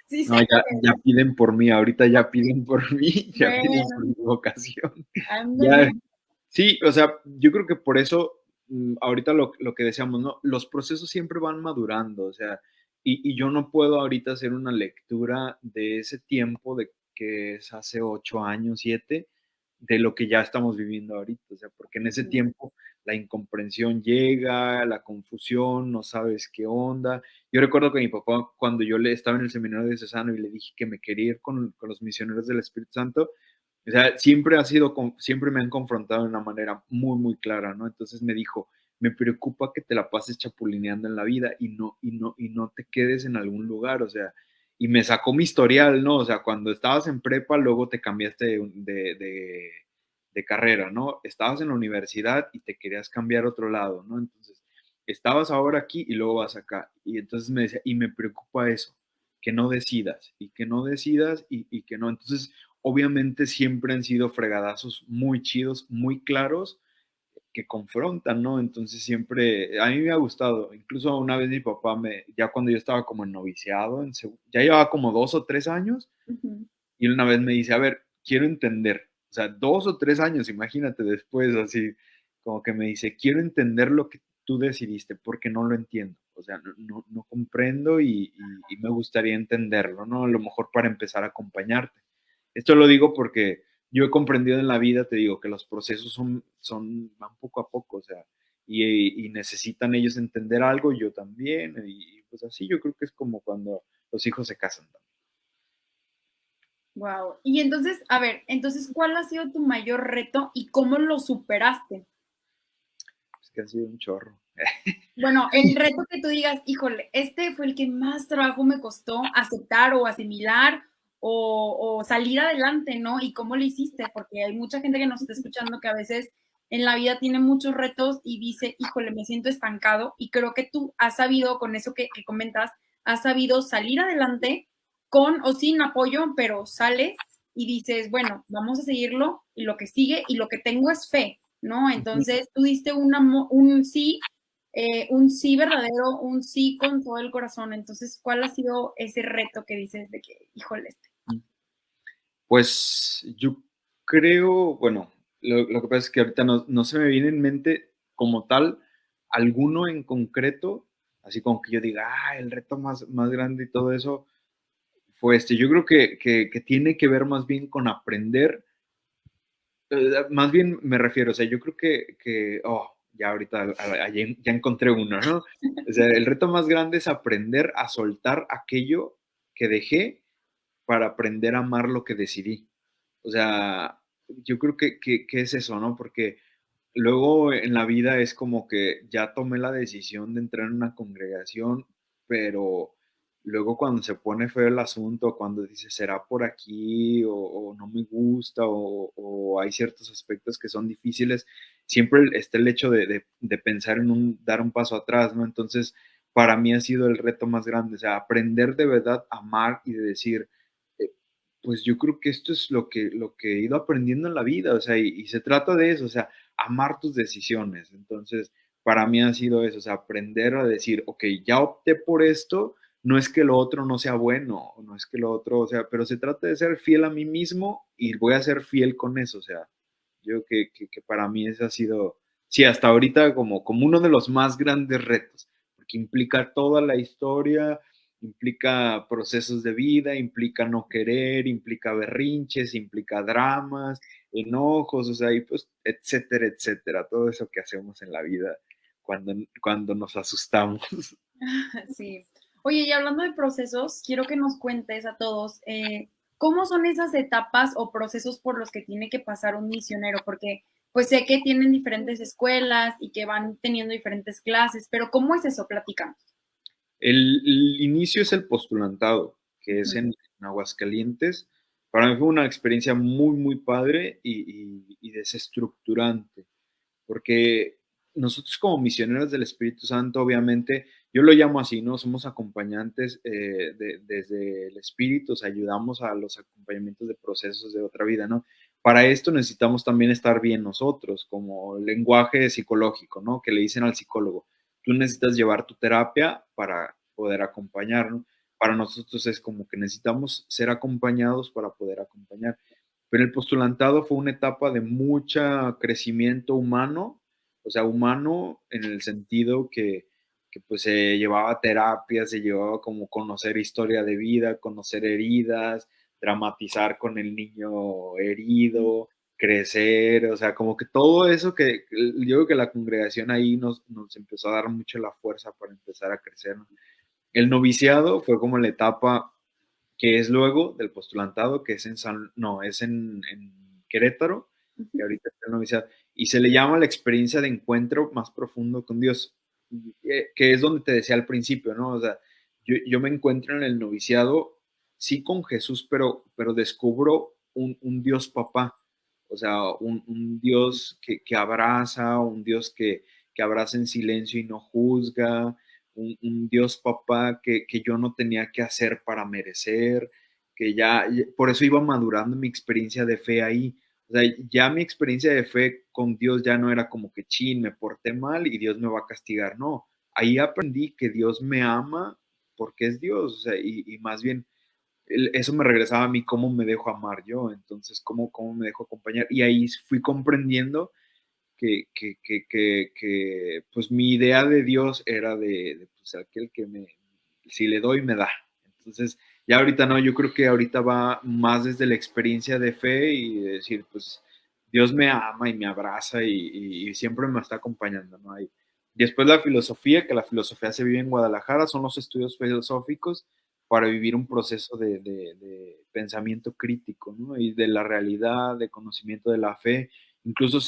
Sí, no, ya piden por mí, ahorita ya piden por mí, ya piden por mi vocación. Ya, sí, o sea, yo creo que por eso, ahorita lo que decíamos, ¿no? Los procesos siempre van madurando, o sea, y yo no puedo ahorita hacer una lectura de ese tiempo de que es hace 8 años, 7, de lo que ya estamos viviendo ahorita, o sea, porque en ese tiempo la incomprensión llega, la confusión, no sabes qué onda. Yo recuerdo que mi papá, cuando yo estaba en el seminario diocesano y le dije que me quería ir con los misioneros del Espíritu Santo, o sea, siempre me han confrontado de una manera muy, muy clara, ¿no? Entonces me dijo, me preocupa que te la pases chapulineando en la vida y no te quedes en algún lugar, o sea, y me sacó mi historial, ¿no? O sea, cuando estabas en prepa, luego te cambiaste de carrera, ¿no? Estabas en la universidad y te querías cambiar a otro lado, ¿no? Entonces, estabas ahora aquí y luego vas acá. Y entonces me decía, y me preocupa eso, que no decidas, y que no decidas, y que no. Entonces, obviamente siempre han sido fregadazos muy chidos, muy claros, que confrontan, ¿no? Entonces siempre, a mí me ha gustado, incluso una vez mi papá ya cuando yo estaba como en noviciado, ya llevaba como 2 o 3 años, y una vez me dice, a ver, quiero entender, o sea, 2 o 3 años, imagínate después, así, como que me dice, quiero entender lo que tú decidiste porque no lo entiendo. O sea, no comprendo y me gustaría entenderlo, ¿no? A lo mejor para empezar a acompañarte. Esto lo digo porque yo he comprendido en la vida, te digo, que los procesos van poco a poco, o sea, y necesitan ellos entender algo, yo también, y pues así yo creo que es como cuando los hijos se casan también. Wow. Y entonces, a ver, entonces, ¿cuál ha sido tu mayor reto y cómo lo superaste? Es que ha sido un chorro. Bueno, el reto que tú digas, híjole, este fue el que más trabajo me costó aceptar o asimilar o salir adelante, ¿no? ¿Y cómo lo hiciste? Porque hay mucha gente que nos está escuchando que a veces en la vida tiene muchos retos y dice, híjole, me siento estancado. Y creo que tú has sabido, con eso que comentas, has sabido salir adelante con o sin apoyo, pero sales y dices, bueno, vamos a seguirlo y lo que sigue y lo que tengo es fe, ¿no? Entonces tú diste un sí verdadero, un sí con todo el corazón. Entonces, ¿cuál ha sido ese reto que dices de que, híjole? Pues yo creo, bueno, lo que pasa es que ahorita no se me viene en mente como tal alguno en concreto, así como que yo diga, el reto más grande y todo eso fue este. Yo creo que tiene que ver más bien con aprender, más bien me refiero, o sea, yo creo ya ahorita ya encontré uno, ¿no? O sea, el reto más grande es aprender a soltar aquello que dejé para aprender a amar lo que decidí. O sea, yo creo que es eso, ¿no? Porque luego en la vida es como que ya tomé la decisión de entrar en una congregación, pero luego cuando se pone feo el asunto, cuando dices, ¿será por aquí? O no me gusta, o hay ciertos aspectos que son difíciles, siempre está el hecho de pensar en dar un paso atrás, ¿no? Entonces, para mí ha sido el reto más grande, o sea, aprender de verdad a amar y de decir, pues yo creo que esto es lo que he ido aprendiendo en la vida, o sea, y se trata de eso, o sea, amar tus decisiones. Entonces, para mí ha sido eso, o sea, aprender a decir, ok, ya opté por esto, no es que lo otro no sea bueno, no es que lo otro, o sea, pero se trata de ser fiel a mí mismo y voy a ser fiel con eso, o sea, yo que para mí ese ha sido, sí, hasta ahorita como uno de los más grandes retos, porque implica toda la historia, implica procesos de vida, implica no querer, implica berrinches, implica dramas, enojos, o sea, y pues, etcétera, etcétera, todo eso que hacemos en la vida cuando nos asustamos. Sí. Oye, y hablando de procesos, quiero que nos cuentes a todos, ¿cómo son esas etapas o procesos por los que tiene que pasar un misionero? Porque pues sé que tienen diferentes escuelas y que van teniendo diferentes clases, pero ¿cómo es eso? Platícanos. El inicio es el postulantado, que es en Aguascalientes. Para mí fue una experiencia muy, muy padre y desestructurante, porque nosotros como misioneros del Espíritu Santo, obviamente, yo lo llamo así, ¿no? Somos acompañantes desde el Espíritu, o sea, ayudamos a los acompañamientos de procesos de otra vida, ¿no? Para esto necesitamos también estar bien nosotros, como lenguaje psicológico, ¿no? Que le dicen al psicólogo, tú necesitas llevar tu terapia para poder acompañar, ¿no? Para nosotros es como que necesitamos ser acompañados para poder acompañar. Pero el postulantado fue una etapa de mucho crecimiento humano, o sea, humano en el sentido que pues se llevaba terapia, se llevaba como conocer historia de vida, conocer heridas, dramatizar con el niño herido, crecer, o sea, como que todo eso que yo creo que la congregación ahí nos empezó a dar mucho la fuerza para empezar a crecer, ¿no? El noviciado fue como la etapa que es luego del postulantado, que es en Querétaro, que ahorita está el noviciado, y se le llama la experiencia de encuentro más profundo con Dios, que es donde te decía al principio, ¿no? O sea, yo me encuentro en el noviciado, sí con Jesús, pero descubro un Dios papá, o sea, un Dios que abraza, un Dios que abraza en silencio y no juzga, un Dios papá que yo no tenía que hacer para merecer, que por eso iba madurando mi experiencia de fe ahí. O sea, ya mi experiencia de fe con Dios ya no era como que, chin, me porté mal y Dios me va a castigar. No, ahí aprendí que Dios me ama porque es Dios. O sea, y más bien, eso me regresaba a mí, cómo me dejo amar yo. Entonces, cómo me dejo acompañar. Y ahí fui comprendiendo pues mi idea de Dios era pues aquel que si le doy, me da. Entonces, ya ahorita no, yo creo que ahorita va más desde la experiencia de fe y de decir, pues Dios me ama y me abraza y siempre me está acompañando, ¿no? Y después la filosofía, que la filosofía se vive en Guadalajara, son los estudios filosóficos para vivir un proceso de pensamiento crítico, ¿no? Y de la realidad, de conocimiento de la fe, incluso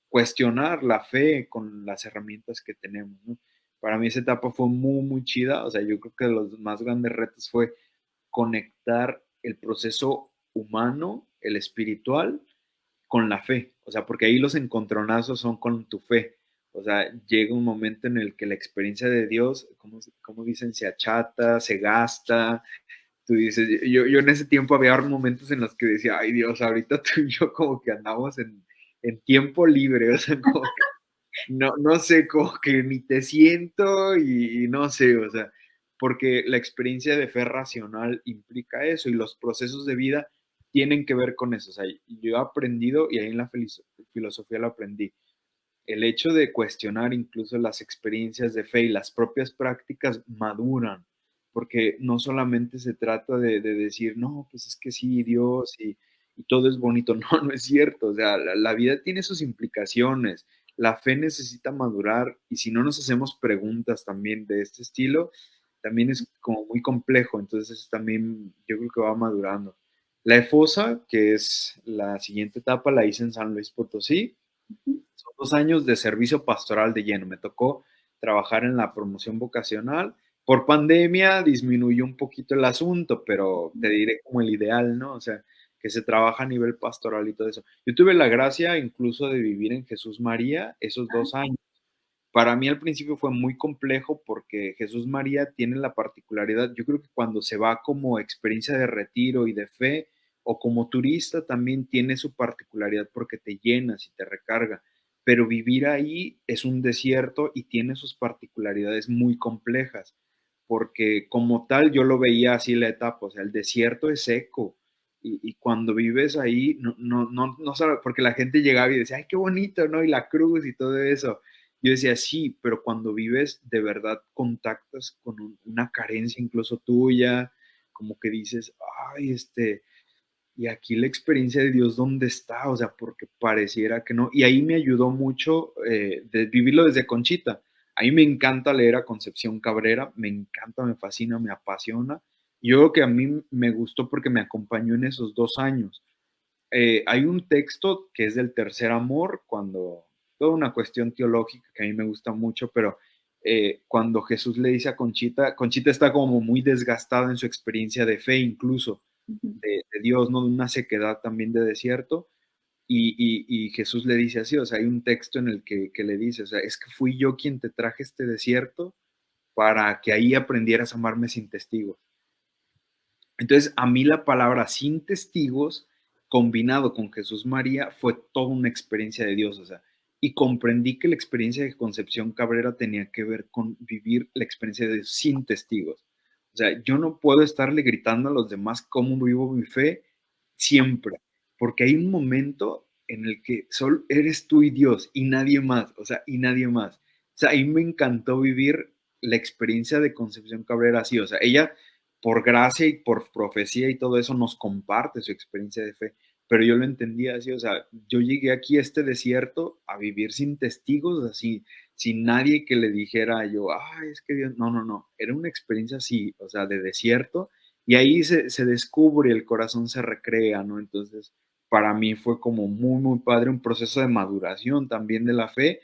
cuestionar la fe con las herramientas que tenemos, ¿no? Para mí esa etapa fue muy, muy chida, o sea, yo creo que los más grandes retos fue conectar el proceso humano, el espiritual, con la fe, o sea, porque ahí los encontronazos son con tu fe, o sea, llega un momento en el que la experiencia de Dios, como dicen, se achata, se gasta, tú dices, yo en ese tiempo había momentos en los que decía, ay Dios, ahorita tú y yo como que andamos en tiempo libre, o sea, como que, no sé, como que ni te siento y no sé, o sea, porque la experiencia de fe racional implica eso y los procesos de vida tienen que ver con eso, o sea, yo he aprendido y ahí en la filosofía lo aprendí, el hecho de cuestionar incluso las experiencias de fe y las propias prácticas maduran, porque no solamente se trata de decir, no, pues es que sí, Dios y todo es bonito, no es cierto, o sea, la vida tiene sus implicaciones, la fe necesita madurar y si no nos hacemos preguntas también de este estilo, también es como muy complejo, entonces también yo creo que va madurando. La EFOSA, que es la siguiente etapa, la hice en San Luis Potosí. Son 2 años de servicio pastoral de lleno. Me tocó trabajar en la promoción vocacional. Por pandemia disminuyó un poquito el asunto, pero te diré como el ideal, ¿no? O sea, que se trabaja a nivel pastoral y todo eso. Yo tuve la gracia incluso de vivir en Jesús María esos 2 años. Para mí al principio fue muy complejo porque Jesús María tiene la particularidad, yo creo que cuando se va como experiencia de retiro y de fe o como turista también tiene su particularidad porque te llenas y te recarga, pero vivir ahí es un desierto y tiene sus particularidades muy complejas, porque como tal yo lo veía así la etapa, o sea, el desierto es seco y cuando vives ahí, no sabes, porque la gente llegaba y decía, ay, qué bonito, ¿no? Y la cruz y todo eso. Yo decía, sí, pero cuando vives de verdad contactas con una carencia incluso tuya, como que dices, ay, y aquí la experiencia de Dios, ¿dónde está? O sea, porque pareciera que no. Y ahí me ayudó mucho de vivirlo desde Conchita. A mí me encanta leer a Concepción Cabrera, me encanta, me fascina, me apasiona. Yo creo que a mí me gustó porque me acompañó en esos 2 años. Hay un texto que es del tercer amor, toda una cuestión teológica que a mí me gusta mucho, pero cuando Jesús le dice a Conchita, Conchita está como muy desgastada en su experiencia de fe, incluso de Dios, ¿no? De una sequedad también de desierto, y Jesús le dice así, o sea, hay un texto en el que le dice, o sea, es que fui yo quien te traje este desierto para que ahí aprendieras a amarme sin testigos. Entonces, a mí la palabra sin testigos, combinado con Jesús María, fue toda una experiencia de Dios, o sea, y comprendí que la experiencia de Concepción Cabrera tenía que ver con vivir la experiencia de Dios sin testigos. O sea, yo no puedo estarle gritando a los demás cómo vivo mi fe siempre, porque hay un momento en el que solo eres tú y Dios y nadie más, o sea, y nadie más. O sea, a mí me encantó vivir la experiencia de Concepción Cabrera así, o sea, ella por gracia y por profecía y todo eso nos comparte su experiencia de fe, pero yo lo entendía así, o sea, yo llegué aquí a este desierto a vivir sin testigos, así, sin nadie que le dijera yo, ay, es que Dios, no, era una experiencia así, o sea, de desierto, y ahí se descubre, el corazón se recrea, ¿no? Entonces, para mí fue como muy, muy padre, un proceso de maduración también de la fe,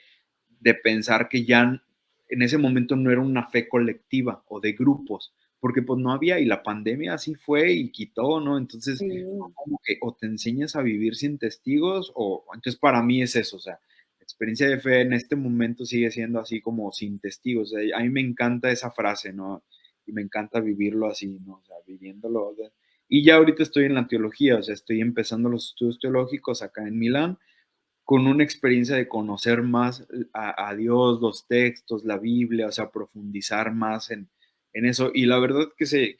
de pensar que ya en ese momento no era una fe colectiva o de grupos, porque pues no había, y la pandemia así fue y quitó, ¿no? Entonces, como que o te enseñas a vivir sin testigos, o entonces para mí es eso, o sea, la experiencia de fe en este momento sigue siendo así como sin testigos, o sea, a mí me encanta esa frase, ¿no? Y me encanta vivirlo así, ¿no? O sea, viviéndolo, o sea, y ya ahorita estoy en la teología, o sea, estoy empezando los estudios teológicos acá en Milán, con una experiencia de conocer más a Dios, los textos, la Biblia, o sea, profundizar más en eso. Y la verdad que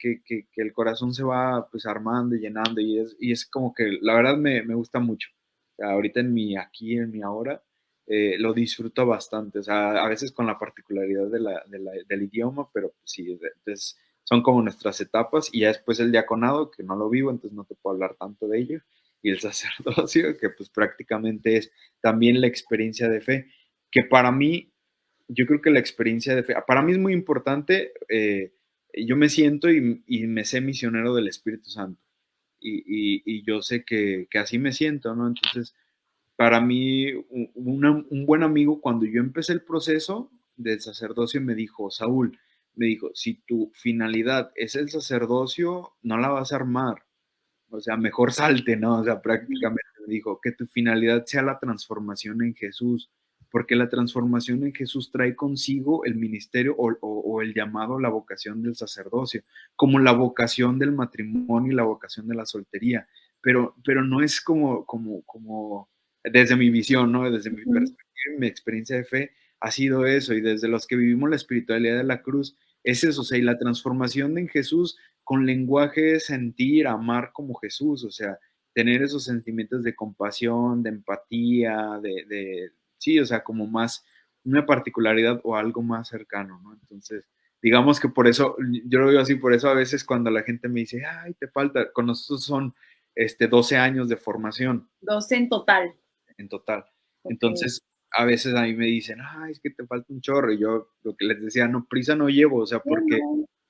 el corazón se va pues armando y llenando y es como que la verdad me gusta mucho. O sea, ahorita aquí, en mi ahora, lo disfruto bastante, o sea, a veces con la particularidad del idioma, pero pues sí, entonces son como nuestras etapas y ya después el diaconado, que no lo vivo, entonces no te puedo hablar tanto de ello, y el sacerdocio, que pues prácticamente es también la experiencia de fe, que para mí, yo creo que la experiencia de fe, para mí es muy importante, yo me siento y me sé misionero del Espíritu Santo, y yo sé que así me siento, ¿no? Entonces, para mí, un buen amigo, cuando yo empecé el proceso del sacerdocio, me dijo, Saúl, me dijo, si tu finalidad es el sacerdocio, no la vas a armar. O sea, mejor salte, ¿no? O sea, prácticamente me dijo que tu finalidad sea la transformación en Jesús, porque la transformación en Jesús trae consigo el ministerio o el llamado, la vocación del sacerdocio, como la vocación del matrimonio y la vocación de la soltería, pero no es como desde mi visión, ¿no? Desde mi perspectiva y mi experiencia de fe ha sido eso, y desde los que vivimos la espiritualidad de la cruz, es eso, o sea, y la transformación en Jesús con lenguaje, sentir, amar como Jesús, o sea, tener esos sentimientos de compasión, de empatía, sí, o sea, como más una particularidad o algo más cercano, ¿no? Entonces, digamos que por eso, yo lo veo así, por eso a veces cuando la gente me dice, ay, te falta, con nosotros son 12 años de formación. 12 en total. En total. Okay. Entonces, a veces a mí me dicen, ay, es que te falta un chorro, y yo lo que les decía, no, prisa no llevo, o sea, porque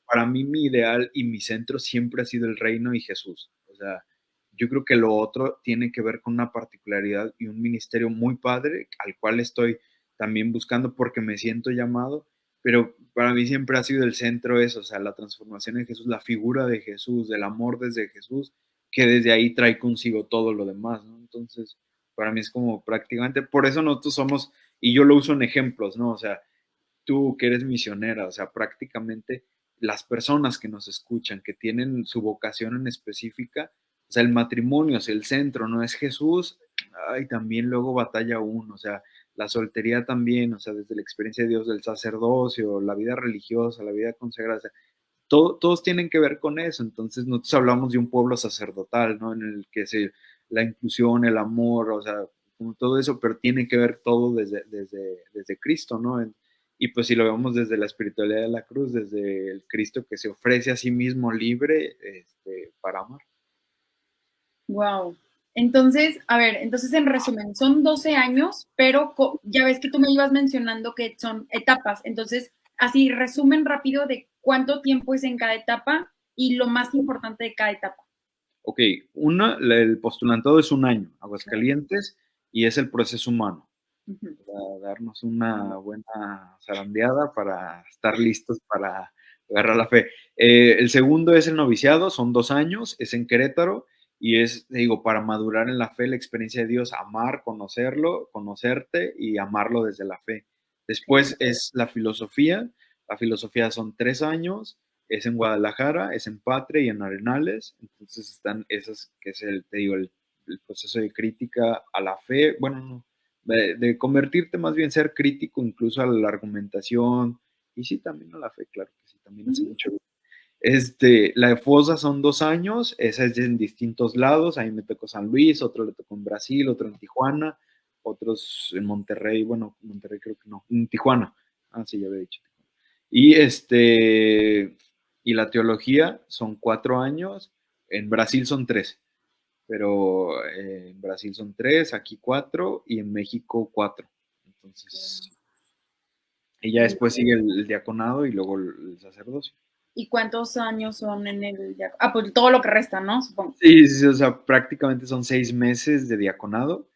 para mí mi ideal y mi centro siempre ha sido el reino y Jesús. O sea, yo creo que lo otro tiene que ver con una particularidad y un ministerio muy padre al cual estoy también buscando porque me siento llamado, pero para mí siempre ha sido el centro eso, o sea, la transformación en Jesús, la figura de Jesús, del amor desde Jesús, que desde ahí trae consigo todo lo demás, ¿no? Entonces, para mí es como prácticamente, por eso nosotros somos, y yo lo uso en ejemplos, ¿no? O sea, tú que eres misionera, o sea, prácticamente las personas que nos escuchan, que tienen su vocación en específica, o sea, el matrimonio es el centro, no es Jesús, ay, también luego batalla uno, o sea, la soltería también, o sea, desde la experiencia de Dios, del sacerdocio, la vida religiosa, la vida consagrada, o sea, todos tienen que ver con eso, entonces nosotros hablamos de un pueblo sacerdotal, ¿no? En el que la inclusión, el amor, o sea, como todo eso, pero tiene que ver todo desde Cristo, ¿no? Y pues si lo vemos desde la espiritualidad de la cruz, desde el Cristo que se ofrece a sí mismo libre para amar. Wow. Entonces, a ver, entonces en resumen, son 12 años, pero ya ves que tú me ibas mencionando que son etapas. Entonces, así resumen rápido de cuánto tiempo es en cada etapa y lo más importante de cada etapa. Ok, el postulantado es 1 año, Aguascalientes, y es el proceso humano. Para darnos una buena zarandeada para estar listos para agarrar la fe. El segundo es el noviciado, son 2 años, es en Querétaro y es, digo, para madurar en la fe, la experiencia de Dios, amar, conocerlo, conocerte y amarlo desde la fe. Después es la filosofía son 3 años, es en Guadalajara, es en Patria y en Arenales, entonces están esas, que es el proceso de crítica a la fe, bueno, no, de convertirte más bien, ser crítico incluso a la argumentación, y sí, también a la fe, claro que sí, también hace mucho bien. La de Fosa son 2 años, esa es en distintos lados, ahí me tocó San Luis, otro le tocó en Brasil, otro en Tijuana, otros en Monterrey, bueno, Monterrey creo que no, en Tijuana, sí, ya había dicho Tijuana. Y la teología son 4 años, en Brasil son 3. Pero en Brasil son 3, aquí 4 y en México 4. Entonces, y ya después sigue el diaconado y luego el sacerdocio. ¿Y cuántos años son en el diaconado? Pues todo lo que resta, ¿no? Supongo. Sí, o sea, prácticamente son 6 meses de diaconado,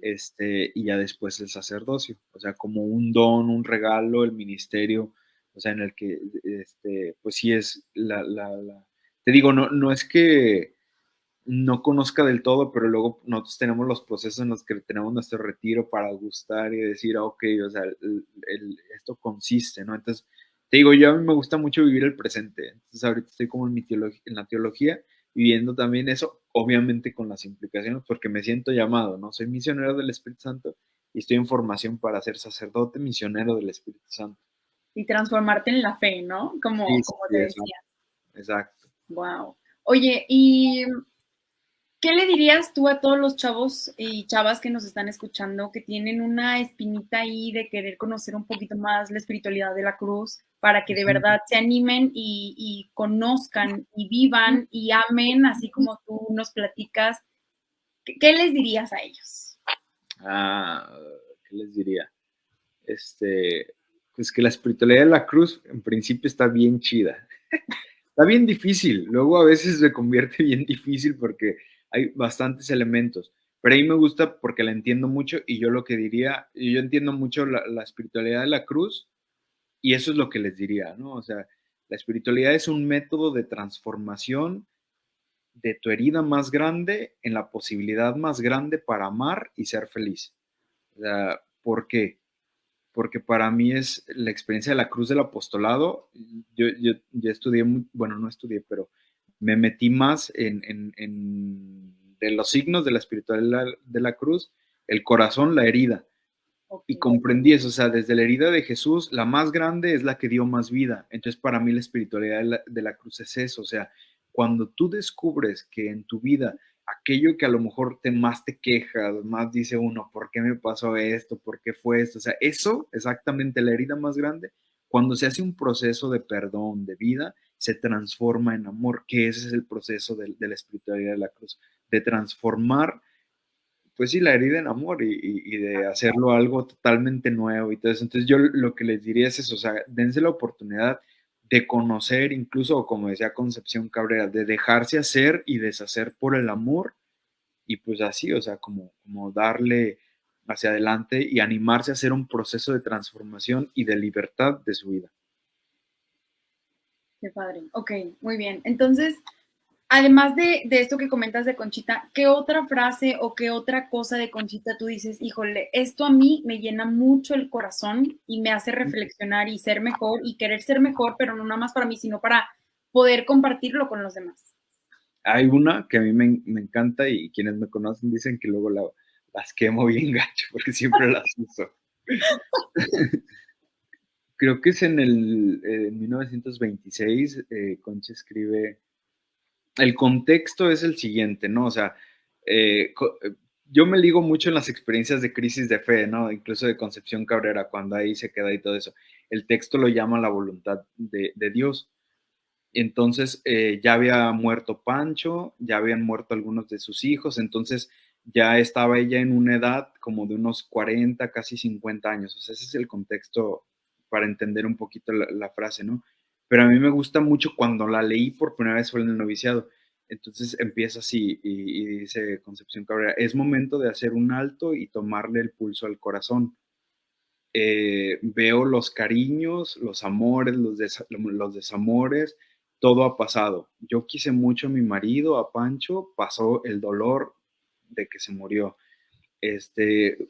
y ya después el sacerdocio. O sea, como un don, un regalo, el ministerio, o sea, en el que, pues sí es te digo, no es que no conozca del todo, pero luego nosotros tenemos los procesos en los que tenemos nuestro retiro para gustar y decir, ok, o sea, esto consiste, ¿no? Entonces, te digo, yo a mí me gusta mucho vivir el presente, entonces ahorita estoy como en la teología, viviendo también eso, obviamente con las implicaciones, porque me siento llamado, ¿no? Soy misionero del Espíritu Santo y estoy en formación para ser sacerdote misionero del Espíritu Santo. Y transformarte en la fe, ¿no? Como te decía. Exacto. Wow. Oye, y ¿Qué le dirías tú a todos los chavos y chavas que nos están escuchando que tienen una espinita ahí de querer conocer un poquito más la espiritualidad de la cruz para que de verdad se animen y conozcan y vivan y amen, así como tú nos platicas? ¿Qué les dirías a ellos? ¿Qué les diría? Pues que la espiritualidad de la cruz en principio está bien chida. Está bien difícil, luego a veces se convierte bien difícil porque hay bastantes elementos, pero a mí me gusta porque la entiendo mucho y yo lo que diría, yo entiendo mucho la espiritualidad de la cruz y eso es lo que les diría, ¿no? O sea, la espiritualidad es un método de transformación de tu herida más grande en la posibilidad más grande para amar y ser feliz. O sea, ¿por qué? Porque para mí es la experiencia de la cruz del apostolado. Yo estudié, bueno, no estudié, pero me metí más de los signos de la espiritualidad de la cruz, el corazón, la herida. Okay. Y comprendí eso, o sea, desde la herida de Jesús, la más grande es la que dio más vida. Entonces, para mí la espiritualidad de la cruz es eso, o sea, cuando tú descubres que en tu vida aquello que a lo mejor más te quejas, más dice uno, ¿por qué me pasó esto? ¿Por qué fue esto? O sea, eso, exactamente, la herida más grande, cuando se hace un proceso de perdón, de vida, se transforma en amor, que ese es el proceso de la espiritualidad de la cruz, de transformar, pues sí, la herida en amor y de hacerlo algo totalmente nuevo y todo eso. Entonces yo lo que les diría es eso, o sea, dense la oportunidad de conocer, incluso como decía Concepción Cabrera, de dejarse hacer y deshacer por el amor y pues así, o sea, como darle hacia adelante y animarse a hacer un proceso de transformación y de libertad de su vida. Qué padre. Ok, muy bien. Entonces, además de esto que comentas de Conchita, ¿qué otra frase o qué otra cosa de Conchita tú dices, híjole, esto a mí me llena mucho el corazón y me hace reflexionar y ser mejor y querer ser mejor, pero no nada más para mí, sino para poder compartirlo con los demás? Hay una que a mí me encanta y quienes me conocen dicen que luego las quemo bien gacho porque siempre las uso. Creo que es en 1926, Concha escribe... El contexto es el siguiente, ¿no? O sea, yo me ligo mucho en las experiencias de crisis de fe, ¿no? Incluso de Concepción Cabrera, cuando ahí se queda y todo eso. El texto lo llama la voluntad de Dios. Entonces, ya había muerto Pancho, ya habían muerto algunos de sus hijos, entonces ya estaba ella en una edad como de unos 40, casi 50 años. O sea, ese es el contexto para entender un poquito la frase, ¿no? Pero a mí me gusta mucho cuando la leí por primera vez fue en el noviciado. Entonces empieza así y dice Concepción Cabrera, es momento de hacer un alto y tomarle el pulso al corazón. Veo los cariños, los amores, los desamores, todo ha pasado. Yo quise mucho a mi marido, a Pancho, pasó el dolor de que se murió.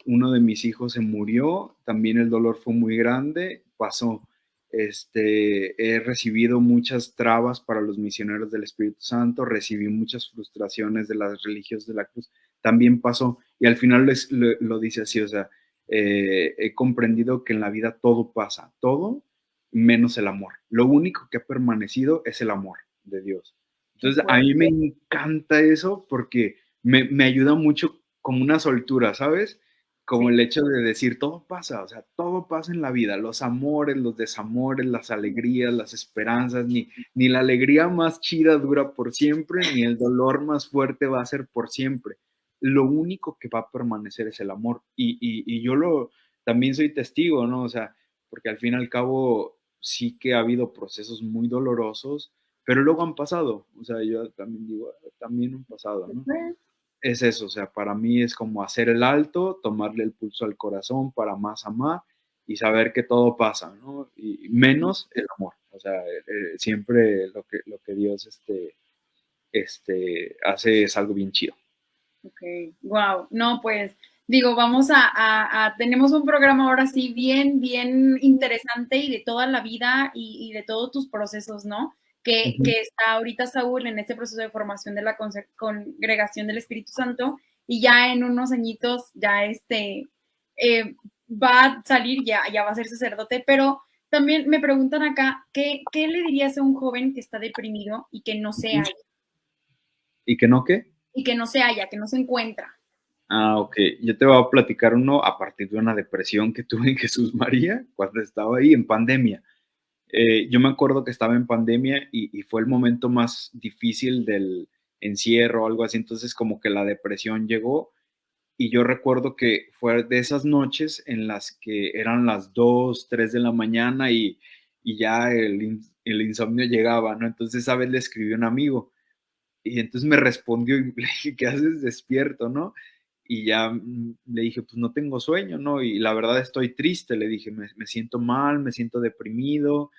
Uno de mis hijos se murió, también el dolor fue muy grande, pasó. He recibido muchas trabas para los misioneros del Espíritu Santo, recibí muchas frustraciones de las religiosas de la cruz, también pasó, y al final lo dice así, o sea, he comprendido que en la vida todo pasa, todo menos el amor, lo único que ha permanecido es el amor de Dios. Entonces a mí me encanta eso porque me ayuda mucho como una soltura, ¿sabes? Como el hecho de decir, todo pasa, o sea, todo pasa en la vida, los amores, los desamores, las alegrías, las esperanzas, ni la alegría más chida dura por siempre, ni el dolor más fuerte va a ser por siempre. Lo único que va a permanecer es el amor. Y yo también soy testigo, ¿no? O sea, porque al fin y al cabo sí que ha habido procesos muy dolorosos, pero luego han pasado. O sea, yo también digo, también han pasado, ¿no? Es eso, o sea, para mí es como hacer el alto, tomarle el pulso al corazón para más amar y saber que todo pasa, ¿no? Y menos el amor, o sea, siempre lo que Dios hace es algo bien chido. Ok, wow, no, pues, digo, vamos tenemos un programa ahora sí bien interesante y de toda la vida y de todos tus procesos, ¿no? Que está ahorita Saúl en este proceso de formación de la congregación del Espíritu Santo y ya en unos añitos ya va a salir, ya va a ser sacerdote, pero también me preguntan acá, ¿qué le dirías a un joven que está deprimido y que no sea ahí? ¿Y que no qué? y que no se halla, que no se encuentra. Ah, ok. Yo te voy a platicar uno a partir de una depresión que tuve en Jesús María cuando estaba ahí en pandemia. Yo me acuerdo que estaba en pandemia y fue el momento más difícil del encierro o algo así, entonces como que la depresión llegó y yo recuerdo que fue de esas noches en las que eran las 2, 3 de la mañana y ya el insomnio llegaba, ¿no? Entonces esa vez le escribí a un amigo y entonces me respondió y le dije, ¿qué haces despierto, no? Y ya le dije, pues no tengo sueño, ¿no? Y la verdad estoy triste, le dije, me siento mal, me siento deprimido,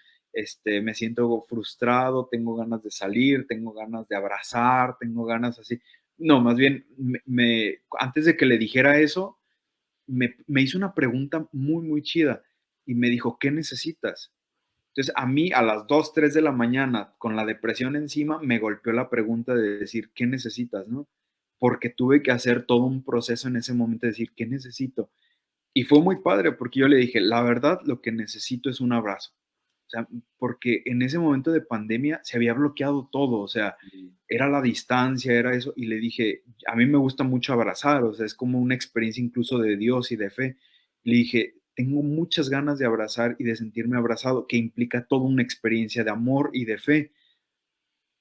me siento frustrado, tengo ganas de salir, tengo ganas de abrazar, tengo ganas así. No, más bien, antes de que le dijera eso, me hizo una pregunta muy, muy chida y me dijo, ¿qué necesitas? Entonces, a mí a las 2, 3 de la mañana, con la depresión encima, me golpeó la pregunta de decir, ¿qué necesitas, no? Porque tuve que hacer todo un proceso en ese momento de decir, ¿qué necesito? Y fue muy padre porque yo le dije, la verdad, lo que necesito es un abrazo. O sea, porque en ese momento de pandemia se había bloqueado todo, o sea, era la distancia, era eso, y le dije, a mí me gusta mucho abrazar, o sea, es como una experiencia incluso de Dios y de fe. Le dije, tengo muchas ganas de abrazar y de sentirme abrazado, que implica toda una experiencia de amor y de fe.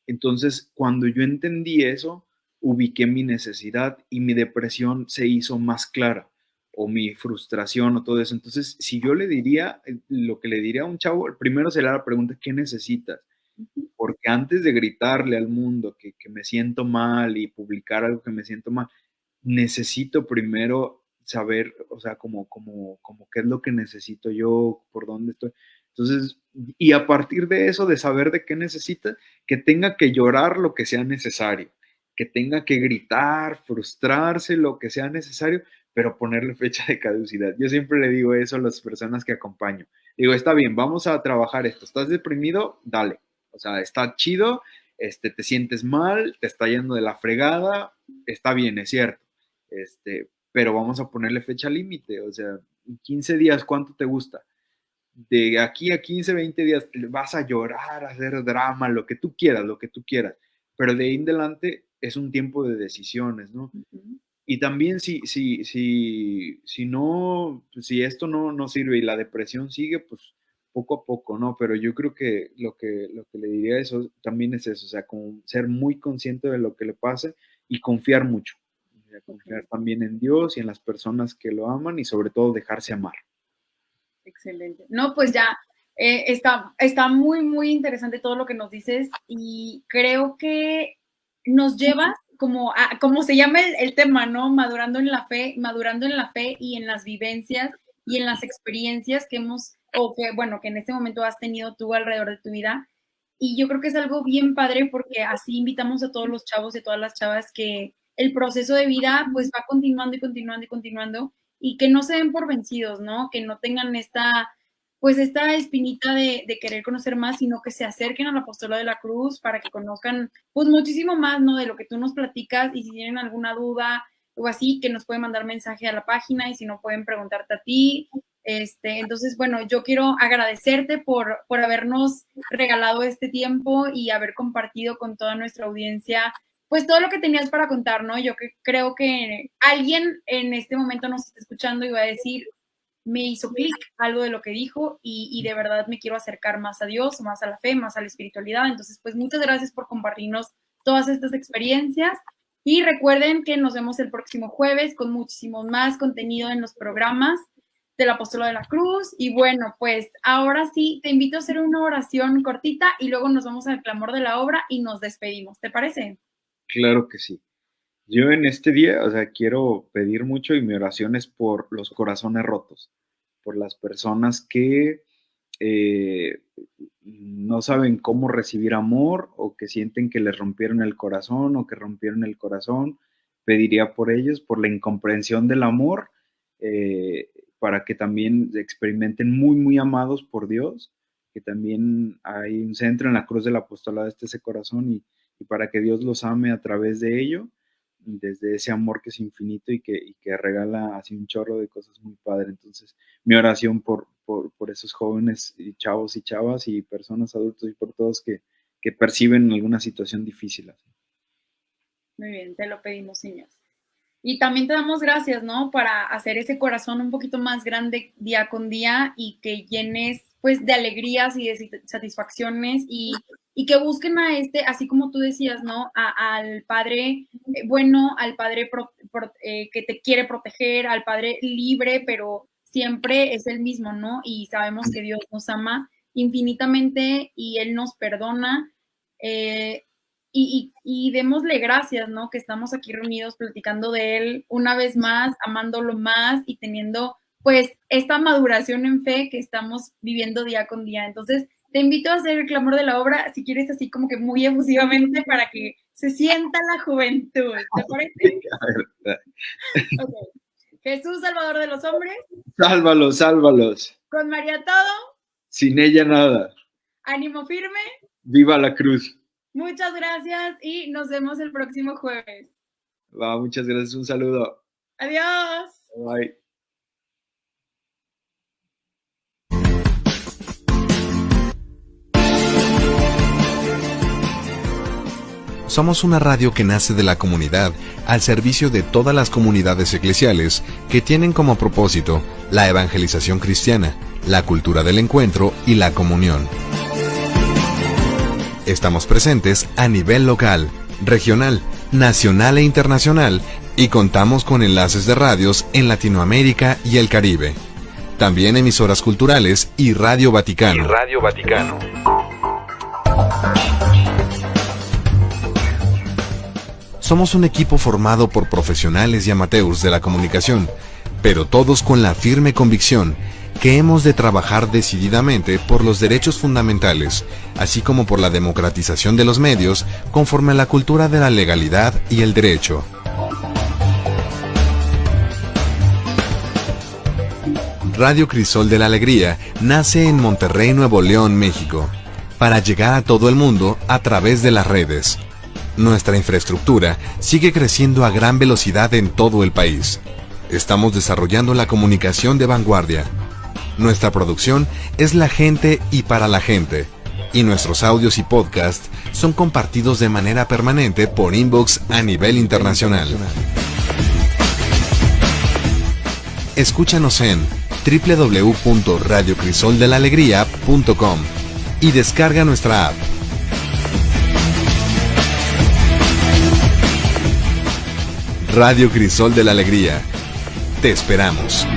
Entonces, cuando yo entendí eso, ubiqué mi necesidad y mi depresión se hizo más clara, o mi frustración o todo eso. Entonces, si yo le diría, lo que le diría a un chavo, primero sería la pregunta, ¿qué necesitas? Porque antes de gritarle al mundo que me siento mal y publicar algo que me siento mal, necesito primero saber, o sea, como qué es lo que necesito yo, por dónde estoy. Entonces, y a partir de eso, de saber de qué necesita, que tenga que llorar lo que sea necesario, que tenga que gritar, frustrarse, lo que sea necesario, pero ponerle fecha de caducidad. Yo siempre le digo eso a las personas que acompaño. Digo, está bien, vamos a trabajar esto. ¿Estás deprimido? Dale. O sea, está chido, te sientes mal, te está yendo de la fregada, está bien, es cierto. Pero vamos a ponerle fecha límite. O sea, 15 días, ¿cuánto te gusta? De aquí a 15, 20 días vas a llorar, a hacer drama, lo que tú quieras, pero de ahí en adelante es un tiempo de decisiones, ¿no? Y también si esto no sirve y la depresión sigue, pues poco a poco, ¿no? Pero yo creo que lo que le diría a eso también es eso, o sea, como ser muy consciente de lo que le pase y confiar mucho. O sea, confiar también en Dios y en las personas que lo aman y sobre todo dejarse amar. Excelente. No, pues ya está muy, muy interesante todo lo que nos dices y creo que nos llevas como se llama el tema, ¿no? Madurando en la fe y en las vivencias y en las experiencias que que en este momento has tenido tú alrededor de tu vida. Y yo creo que es algo bien padre porque así invitamos a todos los chavos y a todas las chavas que el proceso de vida pues va continuando y continuando y continuando y que no se den por vencidos, ¿no? Que no tengan esta espinita de querer conocer más, sino que se acerquen al apostolado de la cruz para que conozcan, pues, muchísimo más, ¿no? De lo que tú nos platicas y si tienen alguna duda o así, que nos pueden mandar mensaje a la página y si no pueden preguntarte a ti. Entonces, bueno, yo quiero agradecerte por habernos regalado este tiempo y haber compartido con toda nuestra audiencia pues todo lo que tenías para contar, ¿no? Yo creo que alguien en este momento nos está escuchando y va a decir, me hizo clic algo de lo que dijo y de verdad me quiero acercar más a Dios, más a la fe, más a la espiritualidad. Entonces, pues muchas gracias por compartirnos todas estas experiencias y recuerden que nos vemos el próximo jueves con muchísimo más contenido en los programas del Apostolado de la Cruz. Y bueno, pues ahora sí, te invito a hacer una oración cortita y luego nos vamos al clamor de la obra y nos despedimos. ¿Te parece? Claro que sí. Yo en este día, o sea, quiero pedir mucho y mi oración es por los corazones rotos, por las personas que no saben cómo recibir amor o que sienten que les rompieron el corazón o que rompieron el corazón. Pediría por ellos, por la incomprensión del amor, para que también experimenten muy, muy amados por Dios, que también hay un centro en la cruz del apostolado ese corazón y para que Dios los ame a través de ello, desde ese amor que es infinito y que regala así un chorro de cosas muy padre. Entonces, mi oración por esos jóvenes y chavos y chavas y personas adultos y por todos que perciben alguna situación difícil así. Muy bien, te lo pedimos, Señor. Y también te damos gracias, ¿no? Para hacer ese corazón un poquito más grande día con día y que llenes, pues, de alegrías y de satisfacciones y que busquen a así como tú decías, ¿no? Al Padre bueno, al Padre que te quiere proteger, al Padre libre, pero siempre es el mismo, ¿no? Y sabemos que Dios nos ama infinitamente y Él nos perdona. Y démosle gracias, ¿no? Que estamos aquí reunidos platicando de Él una vez más, amándolo más y teniendo, pues, esta maduración en fe que estamos viviendo día con día. Entonces, te invito a hacer el clamor de la obra, si quieres, así como que muy efusivamente para que se sienta la juventud. ¿Te parece? Okay. Jesús, Salvador de los hombres. Sálvalos, sálvalos. Con María todo. Sin ella nada. Ánimo firme. Viva la cruz. Muchas gracias y nos vemos el próximo jueves. Muchas gracias, un saludo. Adiós. Bye. Somos una radio que nace de la comunidad al servicio de todas las comunidades eclesiales que tienen como propósito la evangelización cristiana, la cultura del encuentro y la comunión. Estamos presentes a nivel local, regional, nacional e internacional y contamos con enlaces de radios en Latinoamérica y el Caribe. También emisoras culturales y Radio Vaticano. Somos un equipo formado por profesionales y amateurs de la comunicación, pero todos con la firme convicción que hemos de trabajar decididamente por los derechos fundamentales, así como por la democratización de los medios conforme a la cultura de la legalidad y el derecho. Radio Crisol de la Alegría nace en Monterrey, Nuevo León, México, para llegar a todo el mundo a través de las redes. Nuestra infraestructura sigue creciendo a gran velocidad en todo el país. Estamos desarrollando la comunicación de vanguardia. Nuestra producción es la gente y para la gente, y nuestros audios y podcasts son compartidos de manera permanente por inbox a nivel internacional. Escúchanos en www.radiocrisoldelalegría.com y descarga nuestra app. Radio Crisol de la Alegría. Te esperamos.